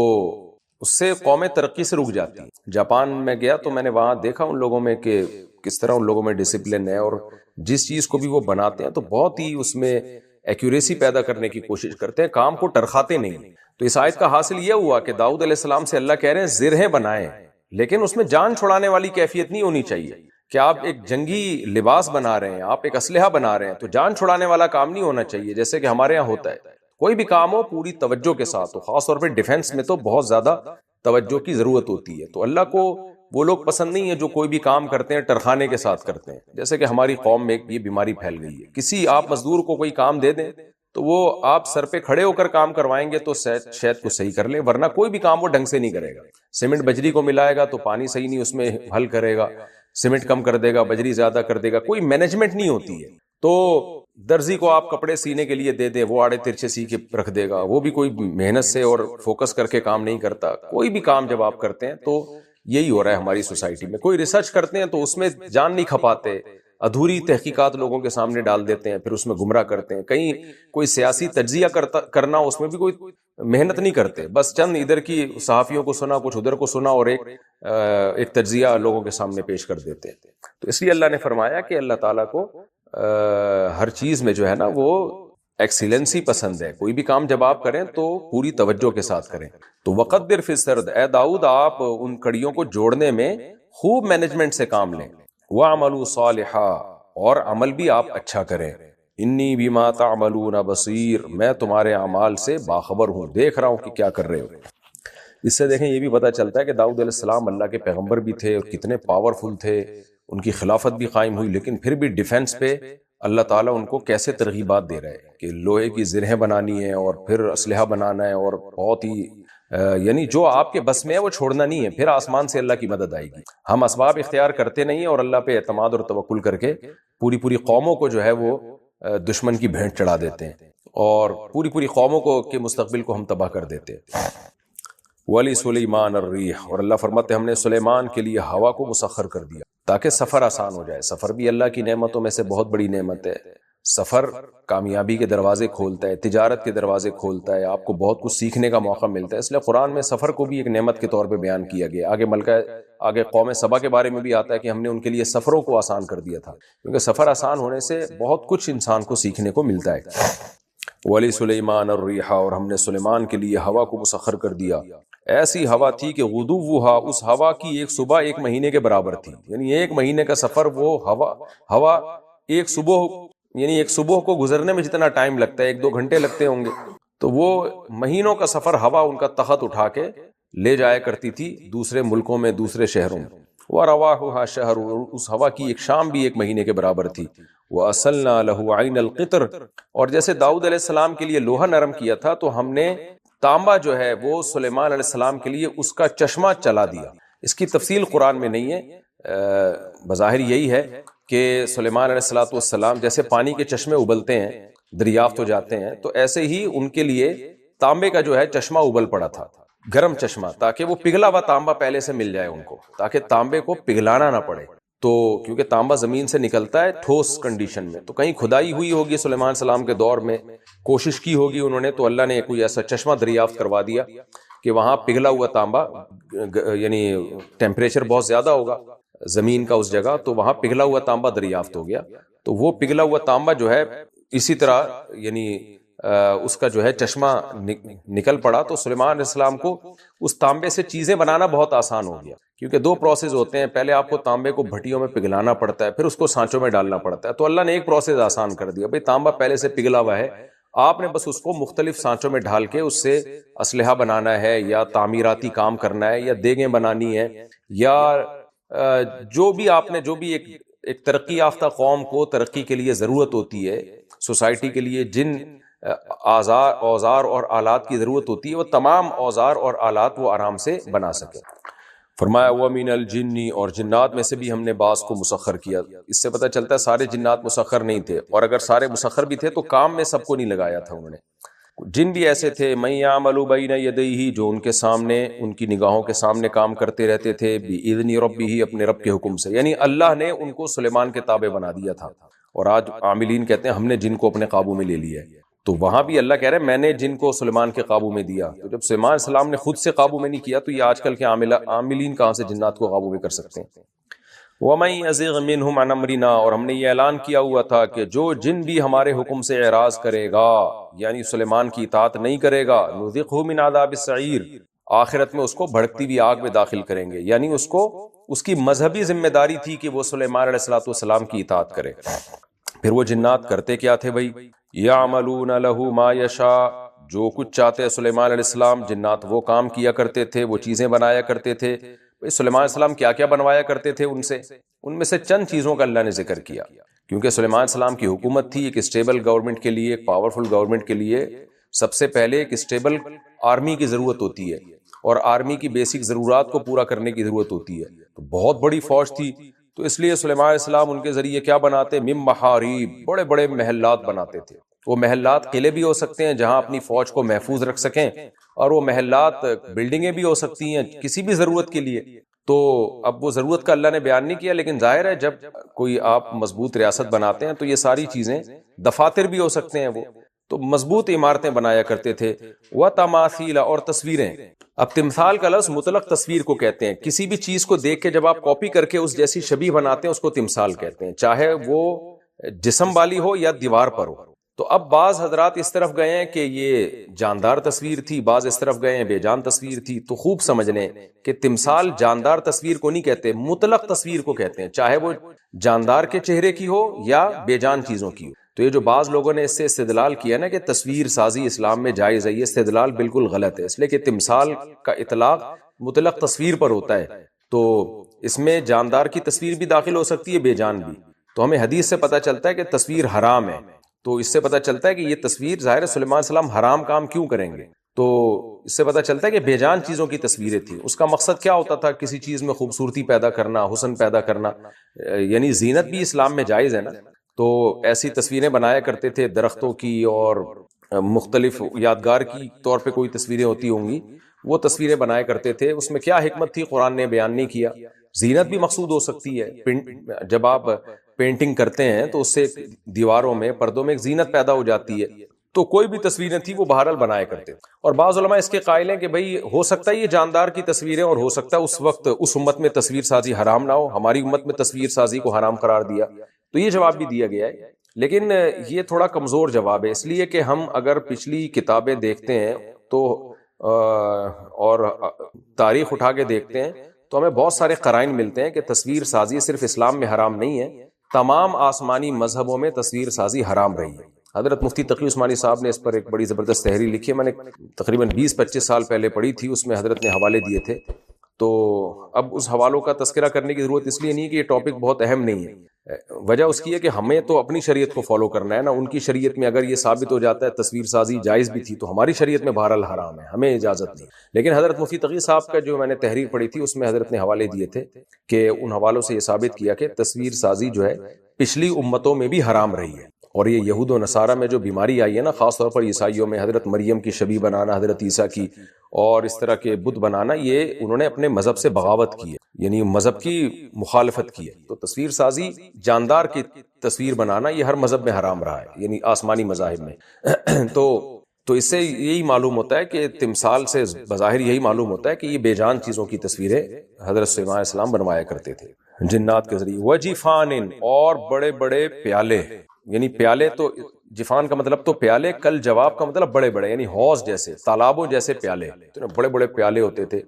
اس سے قومیں ترقی سے رک جاتی ہیں. جاپان میں گیا تو میں نے وہاں دیکھا ان لوگوں میں کہ کس طرح ان لوگوں میں ڈسپلن ہے، اور جس چیز کو بھی وہ بناتے ہیں تو بہت ہی اس میں ایکوریسی پیدا کرنے کی کوشش کرتے ہیں، کام کو ٹرخاتے نہیں. تو اس آیت کا حاصل یہ ہوا کہ داؤد علیہ السلام سے اللہ کہہ رہے ہیں زرہیں بنائیں، لیکن اس میں جان چھڑانے والی کیفیت نہیں ہونی چاہیے کہ آپ ایک جنگی لباس بنا رہے ہیں، آپ ایک اسلحہ بنا رہے ہیں تو جان چھڑانے والا کام نہیں ہونا چاہیے جیسے کہ ہمارے یہاں ہوتا ہے. کوئی بھی کام ہو پوری توجہ کے ساتھ، خاص طور پہ ڈیفنس میں تو بہت زیادہ توجہ کی ضرورت ہوتی ہے. تو اللہ کو وہ لوگ پسند نہیں ہے جو کوئی بھی کام کرتے ہیں ٹرخانے کے ساتھ کرتے ہیں. جیسے کہ ہماری قوم میں یہ بیماری پھیل گئی ہے، کسی آپ مزدور کو کوئی کام دے دیں تو وہ آپ سر پہ کھڑے ہو کر کام کروائیں گے تو شاید کو صحیح کر لیں، ورنہ کوئی بھی کام وہ ڈھنگ سے نہیں کرے گا. سیمنٹ بجری کو ملائے گا تو پانی صحیح نہیں اس میں حل کرے گا، سیمنٹ کم کر دے گا، بجری زیادہ کر دے گا، کوئی مینجمنٹ نہیں ہوتی ہے. تو درزی کو آپ کپڑے سینے کے لیے دے دیں، وہ آڑے ترچھے سی کے رکھ دے گا، وہ بھی کوئی محنت سے اور فوکس کر کے کام نہیں کرتا. کوئی بھی کام جب آپ کرتے ہیں تو یہی ہو رہا ہے ہماری سوسائٹی میں. کوئی ریسرچ کرتے ہیں تو اس میں جان نہیں کھپاتے، ادھوری تحقیقات لوگوں کے سامنے ڈال دیتے ہیں، پھر اس میں گمراہ کرتے ہیں. کہیں کوئی سیاسی تجزیہ کرنا، اس میں بھی کوئی محنت نہیں کرتے، بس چند ادھر کی صحافیوں کو سنا، کچھ ادھر کو سنا، اور ایک تجزیہ لوگوں کے سامنے پیش کر دیتے ہیں. تو اس لیے اللہ نے فرمایا کہ اللہ تعالیٰ کو ہر چیز میں جو ہے نا وہ ایکسیلنسی پسند ہے. کوئی بھی کام جب آپ کریں تو پوری توجہ کے ساتھ کریں. تو وقدر فی السرد، اے داؤد آپ ان کڑیوں کو جوڑنے میں خوب مینجمنٹ سے کام لیں. وَعْمَلُوا صَالِحًا، اور عمل بھی آپ اچھا کریں. انی بما تعملون بصیر، میں تمہارے اعمال سے باخبر ہوں، دیکھ رہا ہوں کہ کیا کر رہے ہو. اس سے دیکھیں یہ بھی پتہ چلتا ہے کہ داؤد علیہ السلام اللہ کے پیغمبر بھی تھے اور کتنے پاورفل تھے، ان کی خلافت بھی قائم ہوئی، لیکن پھر بھی ڈیفنس پہ اللہ تعالیٰ ان کو کیسے ترغیبات دے رہا ہے کہ لوہے کی زرہیں بنانی ہے اور پھر اسلحہ بنانا ہے، اور بہت ہی یعنی جو آپ کے بس میں ہے وہ چھوڑنا نہیں ہے، پھر آسمان سے اللہ کی مدد آئے گی. ہم اسباب اختیار کرتے نہیں ہیں اور اللہ پہ اعتماد اور توکل کر کے پوری قوموں کو جو ہے وہ دشمن کی بھینٹ چڑھا دیتے ہیں، اور پوری قوموں کو کے مستقبل کو ہم تباہ کر دیتے ہیں. ولی سلیمان الریح، اور اللہ فرماتے ہم نے سلیمان کے لیے ہوا کو مسخر کر دیا تاکہ سفر آسان ہو جائے۔ سفر بھی اللہ کی نعمتوں میں سے بہت بڑی نعمت ہے۔ سفر کامیابی کے دروازے کھولتا ہے، تجارت کے دروازے کھولتا ہے، آپ کو بہت کچھ سیکھنے کا موقع ملتا ہے۔ اس لیے قرآن میں سفر کو بھی ایک نعمت کے طور پہ بیان کیا گیا۔ آگے قوم سبا کے بارے میں بھی آتا ہے کہ ہم نے ان کے لیے سفروں کو آسان کر دیا تھا، کیونکہ سفر آسان ہونے سے بہت کچھ انسان کو سیکھنے کو ملتا ہے۔ ولی سلیمان الریح، اور ہم نے سلیمان کے لیے ہوا کو مسخر کر دیا۔ ایسی ہوا تھی کہ غدوہا، اس ہوا کی ایک صبح ایک مہینے کے برابر تھی، یعنی ایک مہینے کا سفر وہ ہوا ایک صبح کو گزرنے میں جتنا ٹائم لگتا ہے 1-2 گھنٹے لگتے ہوں گے، تو وہ مہینوں کا سفر ہوا ان کا تخت اٹھا کے لے جایا کرتی تھی دوسرے ملکوں میں، دوسرے شہروں میں۔ وَرَوَاحُهَا شَهْرٌ، اس ہوا کی ایک شام بھی ایک مہینے کے برابر تھی۔ وَأَصَلْنَا لَهُ عَيْنَ الْقِطْرِ، اور جیسے داؤد علیہ السلام کے لیے لوہا نرم کیا تھا تو ہم نے تانبا جو ہے وہ سلیمان علیہ السلام کے لیے اس کا چشمہ چلا دیا۔ اس کی تفصیل قرآن میں نہیں ہے، بظاہر یہی ہے کہ سلیمان علیہ السلام جیسے پانی کے چشمے ابلتے ہیں، دریافت ہو جاتے ہیں، تو ایسے ہی ان کے لیے تانبے کا جو ہے چشمہ ابل پڑا تھا، گرم چشمہ، تاکہ وہ پگھلا ہوا تانبا پہلے سے مل جائے ان کو، تاکہ تانبے کو پگھلانا نہ پڑے۔ تو کیونکہ تانبا زمین سے نکلتا ہے ٹھوس کنڈیشن میں، تو کہیں کھدائی ہوئی ہوگی سلیمان السلام کے دور میں، کوشش کی ہوگی انہوں نے، تو اللہ نے کوئی ایسا چشمہ دریافت کروا دیا کہ وہاں پگھلا ہوا تانبا، یعنی ٹیمپریچر بہت زیادہ ہوگا زمین کا اس جگہ، تو وہاں پگھلا ہوا تانبا دریافت ہو گیا۔ تو وہ پگھلا ہوا تانبا جو ہے اسی طرح یعنی اس کا جو ہے چشمہ نکل پڑا، تو سلیمان علیہ السلام کو اس تانبے سے چیزیں بنانا بہت آسان ہو گیا، کیونکہ 2 پروسیس ہوتے ہیں، پہلے آپ کو تانبے کو بھٹیوں میں پگھلانا پڑتا ہے، پھر اس کو سانچوں میں ڈالنا پڑتا ہے۔ تو اللہ نے ایک پروسیس آسان کر دیا، بھئی تانبا پہلے سے پگھلا ہوا ہے، آپ نے بس اس کو مختلف سانچوں میں ڈال کے اس سے اسلحہ بنانا ہے، یا تعمیراتی کام کرنا ہے، یا دیگیں بنانی ہے، یا جو بھی ایک ترقی یافتہ قوم کو ترقی کے لیے ضرورت ہوتی ہے، سوسائٹی کے لیے جن اوزار اور آلات کی ضرورت ہوتی ہے، وہ تمام اوزار اور آلات وہ آرام سے بنا سکے۔ فرمایا وَمِنَ الْجِنِّ، اور جنات میں سے بھی ہم نے بعض کو مسخر کیا۔ اس سے پتہ چلتا ہے سارے جنات مسخر نہیں تھے، اور اگر سارے مسخر بھی تھے تو کام میں سب کو نہیں لگایا تھا انہوں نے۔ جن بھی ایسے تھے مَن يَعْمَلُ بَيْنَ يَدَيْهِ، جو ان کے سامنے، ان کی نگاہوں کے سامنے کام کرتے رہتے تھے، بِإِذْنِ رَبِّهِ، اپنے رب کے حکم سے، یعنی اللہ نے ان کو سلیمان کے تابع بنا دیا تھا۔ اور آج عاملین کہتے ہیں ہم نے جن کو اپنے قابو میں لے لیا ہے، تو وہاں بھی اللہ کہہ رہے ہیں میں نے جن کو سلیمان کے قابو میں دیا۔ تو جب سلیمان علیہ السلام نے خود سے قابو میں نہیں کیا تو یہ آج کل کے عاملین کہاں سے جنات کو قابو میں کر سکتے ہیں۔ وَمَن يَزِغْ مِنْهُمْ عَنْ أَمْرِنَا، اور ہم نے یہ اعلان کیا ہوا تھا کہ جو جن بھی ہمارے حکم سے اعراض کرے گا، یعنی سلیمان کی اطاعت نہیں کرے گا، نُذِقْهُ مِنْ عَذَابِ السَّعِيرِ، آخرت میں اس کو بھڑکتی ہوئی آگ میں داخل کریں گے، یعنی اس کی مذہبی ذمہ داری تھی کہ وہ سلیمان علیہ السلام کی اطاعت کرے۔ پھر وہ جنات کرتے کیا تھے بھائی؟ یعملون لہ ما یشاء، جو کچھ چاہتے سلیمان علیہ السلام، جنات وہ کام کیا کرتے تھے، وہ چیزیں بنایا کرتے تھے۔ سلیمان علیہ السلام کیا کیا بنوایا کرتے تھے ان میں سے چند چیزوں کا اللہ نے ذکر کیا، کیونکہ سلیمان علیہ السلام کی حکومت تھی ایک اسٹیبل گورنمنٹ کے لیے، ایک پاورفل گورنمنٹ کے لیے سب سے پہلے ایک اسٹیبل آرمی کی ضرورت ہوتی ہے، اور آرمی کی بیسک ضرورات کو پورا کرنے کی ضرورت ہوتی ہے۔ تو بہت بڑی فوج تھی، تو اس لیے سلیمان علیہ السلام ان کے ذریعے کیا بناتے؟ من محاریب، بڑے بڑے محلات بناتے تھے۔ وہ محلات قلعے بھی ہو سکتے ہیں جہاں اپنی فوج کو محفوظ رکھ سکیں، اور وہ محلات بلڈنگیں بھی ہو سکتی ہیں کسی بھی ضرورت کے لیے۔ تو اب وہ ضرورت کا اللہ نے بیان نہیں کیا، لیکن ظاہر ہے جب کوئی آپ مضبوط ریاست بناتے ہیں تو یہ ساری چیزیں، دفاتر بھی ہو سکتے ہیں، وہ تو مضبوط عمارتیں بنایا کرتے تھے۔ وَتَمَاثِيلَ، اور تصویریں۔ اب تمثال کا لفظ مطلق تصویر کو کہتے ہیں، کسی بھی چیز کو دیکھ کے جب آپ کاپی کر کے اس جیسی شبیہ بناتے ہیں اس کو تمثال کہتے ہیں، چاہے وہ جسم والی ہو یا دیوار پر ہو۔ تو اب بعض حضرات اس طرف گئے ہیں کہ یہ جاندار تصویر تھی، بعض اس طرف گئے ہیں بے جان تصویر تھی۔ تو خوب سمجھ لیں کہ تمثال جاندار تصویر کو نہیں کہتے، مطلق تصویر کو کہتے ہیں، چاہے وہ جاندار کے چہرے کی ہو یا بے جان چیزوں کی ہو۔ تو یہ جو بعض لوگوں نے اس سے استدلال کیا نا کہ تصویر سازی اسلام میں جائز ہے، یہ استدلال بالکل غلط ہے، اس لیے کہ تمثال کا اطلاق مطلق تصویر پر ہوتا ہے، تو اس میں جاندار کی تصویر بھی داخل ہو سکتی ہے، بے جان بھی۔ تو ہمیں حدیث سے پتہ چلتا ہے کہ تصویر حرام ہے، تو اس سے پتہ چلتا ہے کہ یہ تصویر ظاہر سلیمان علیہ السلام حرام کام کیوں کریں گے، تو اس سے پتہ چلتا ہے کہ بے جان چیزوں کی تصویریں تھیں۔ اس کا مقصد کیا ہوتا تھا؟ کسی چیز میں خوبصورتی پیدا کرنا، حسن پیدا کرنا، یعنی زینت بھی اسلام میں جائز ہے نا۔ تو ایسی تصویریں بنایا کرتے تھے درختوں کی، اور مختلف یادگار کی طور پہ کوئی تصویریں ہوتی ہوں گی، وہ تصویریں بنایا کرتے تھے. اس میں کیا حکمت تھی قرآن نے بیان نہیں کیا. زینت بھی مقصود ہو سکتی ہے، جب آپ پینٹنگ کرتے ہیں تو اس سے دیواروں میں پردوں میں ایک زینت پیدا ہو جاتی ہے، تو کوئی بھی تصویریں تھی وہ بہرحال بنایا کرتے تھے. اور بعض علماء اس کے قائل ہیں کہ بھئی ہو سکتا ہے یہ جاندار کی تصویریں، اور ہو سکتا ہے اس وقت اس امت میں تصویر سازی حرام نہ ہو، ہماری امت میں تصویر سازی کو حرام قرار دیا. تو یہ جواب بھی دیا گیا ہے، لیکن یہ تھوڑا کمزور جواب ہے، اس لیے کہ ہم اگر پچھلی کتابیں دیکھتے ہیں تو اور تاریخ اٹھا کے دیکھتے ہیں تو ہمیں بہت سارے قرائن ملتے ہیں کہ تصویر سازی صرف اسلام میں حرام نہیں ہے، تمام آسمانی مذہبوں میں تصویر سازی حرام رہی ہے. حضرت مفتی تقی عثمانی صاحب نے اس پر ایک بڑی زبردست تحریر لکھی ہے، میں نے تقریباً 20-25 سال پہلے پڑھی تھی، اس میں حضرت نے حوالے دیے تھے. تو اب اس حوالوں کا تذکرہ کرنے کی ضرورت اس لیے نہیں کہ یہ ٹاپک بہت اہم نہیں ہے. وجہ اس کی ہے کہ ہمیں تو اپنی شریعت کو فالو کرنا ہے نا. ان کی شریعت میں اگر یہ ثابت ہو جاتا ہے تصویر سازی جائز بھی تھی تو ہماری شریعت میں بہرحال حرام ہے، ہمیں اجازت نہیں. لیکن حضرت مفتی تقی صاحب کا جو میں نے تحریر پڑھی تھی اس میں حضرت نے حوالے دیے تھے کہ ان حوالوں سے یہ ثابت کیا کہ تصویر سازی جو ہے پچھلی امتوں میں بھی حرام رہی ہے. اور یہ یہود و نصارہ میں جو بیماری آئی ہے نا، خاص طور پر عیسائیوں میں حضرت مریم کی شبیہ بنانا، حضرت عیسیٰ کی اور اس طرح کے بت بنانا، یہ انہوں نے اپنے مذہب سے بغاوت کی ہے، یعنی مذہب کی مخالفت کی ہے. تو تصویر سازی، جاندار کی تصویر بنانا، یہ ہر مذہب میں حرام رہا ہے، یعنی آسمانی مذاہب میں. تو اس سے یہی معلوم ہوتا ہے کہ تمثال سے بظاہر یہی معلوم ہوتا ہے کہ یہ بے جان چیزوں کی تصویریں حضرت سلیمان علیہ السلام بنوایا کرتے تھے جنات کے ذریعے. وجفان، اور بڑے بڑے پیالے، یعنی پیالے تو جفان کا مطلب تو پیالے، کل جواب کا مطلب بڑے بڑے، یعنی حوض جیسے، تالابوں جیسے پیالے. تو بڑے بڑے پیالے ہوتے تھے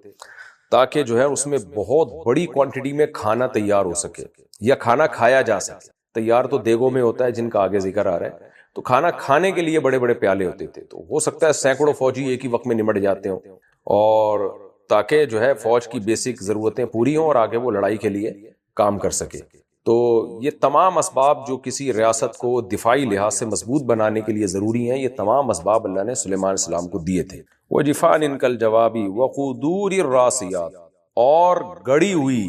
تاکہ جو ہے اس میں بہت بڑی کوانٹٹی میں کھانا تیار ہو سکے یا کھانا کھایا جا سکے. تیار تو دیگوں میں ہوتا ہے جن کا آگے ذکر آ رہا ہے، تو کھانا کھانے کے لیے بڑے بڑے پیالے ہوتے تھے. تو ہو سکتا ہے سینکڑوں فوجی ایک ہی وقت میں نمٹ جاتے ہوں، اور تاکہ جو ہے فوج کی بیسک ضرورتیں پوری ہوں اور آگے وہ لڑائی کے لیے کام کر سکے. تو یہ تمام اسباب جو کسی ریاست کو دفاعی لحاظ سے مضبوط بنانے کے لیے ضروری ہیں، یہ تمام اسباب اللہ نے سلیمان علیہ السلام کو دیے تھے. وجفان کالجوابی وقدور الراسیات، اور گڑی ہوئی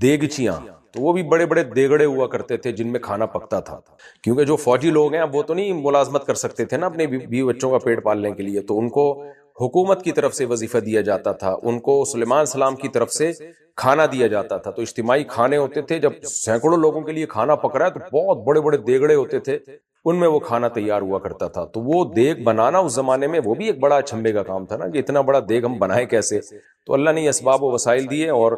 دیگچیاں. تو وہ بھی بڑے بڑے دیگڑے ہوا کرتے تھے جن میں کھانا پکتا تھا، کیونکہ جو فوجی لوگ ہیں وہ تو نہیں ملازمت کر سکتے تھے نا اپنے بیوی بچوں کا پیٹ پالنے کے لیے، تو ان کو حکومت کی طرف سے وظیفہ دیا جاتا تھا، ان کو سلیمان علیہ السلام کی طرف سے کھانا دیا جاتا تھا. تو اجتماعی کھانے ہوتے تھے، جب سینکڑوں لوگوں کے لیے کھانا پک رہا ہے تو بہت بڑے بڑے دیگڑے ہوتے تھے، ان میں وہ کھانا تیار ہوا کرتا تھا. تو وہ دیگ بنانا اس زمانے میں وہ بھی ایک بڑا چھمبے کا کام تھا نا، کہ اتنا بڑا دیگ ہم بنائیں کیسے. تو اللہ نے یہ اسباب و وسائل دیے، اور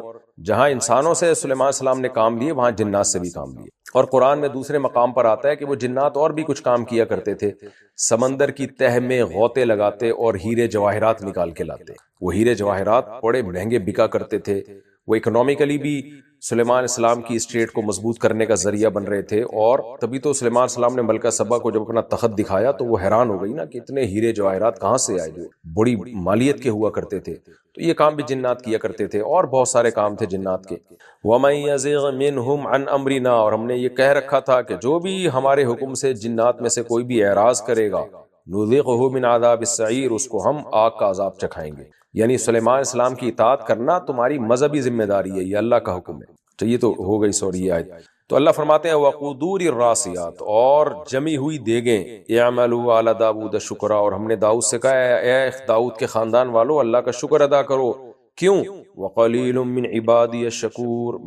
جہاں انسانوں سے سلیمان علیہ السلام نے کام لیے وہاں جنات سے بھی کام لیے. اور قرآن میں دوسرے مقام پر آتا ہے کہ وہ جنات اور بھی کچھ کام کیا کرتے تھے، سمندر کی تہ میں غوطے لگاتے اور ہیرے جواہرات نکال کے لاتے. وہ ہیرے جواہرات بڑے مہنگے بکا کرتے تھے، وہ اکنومیکلی بھی سلیمان علیہ السلام کی اسٹیٹ کو مضبوط کرنے کا ذریعہ بن رہے تھے. اور تبھی تو سلیمان علیہ السلام نے ملکہ سبا کو جب اپنا تخت دکھایا تو وہ حیران ہو گئی نا کہ اتنے ہیرے جواہرات کہاں سے آئے جو بڑی مالیت کے ہوا کرتے تھے. تو یہ کام بھی جنات کیا کرتے تھے، اور بہت سارے کام تھے جنات کے. وَمَن يَزِغْ مِنْهُمْ عَنْ أَمْرِنَا، اور ہم نے یہ کہہ رکھا تھا کہ جو بھی ہمارے حکم سے جنات میں سے کوئی بھی اعراض کرے گا، نُذِقْهُ مِنْ عَذَابِ السَّعِيرِ، اس کو ہم آگ کا عذاب چکھائیں گے. یعنی سلیمان علیہ السلام کی اطاعت کرنا تمہاری مذہبی ذمہ داری ہے، یہ اللہ کا حکم ہے. تو یہ تو ہو گئی سوری آیت. تو اللہ فرماتے ہیں وقدور الراسیات، اور جمی ہوئی دیگیں. اعملوا آل داؤد شکرا، اور ہم نے داؤد سے کہا اے داؤد کے خاندان والو اللہ کا شکر ادا کرو. کیوں؟ وقلیل من عبادی الشکور،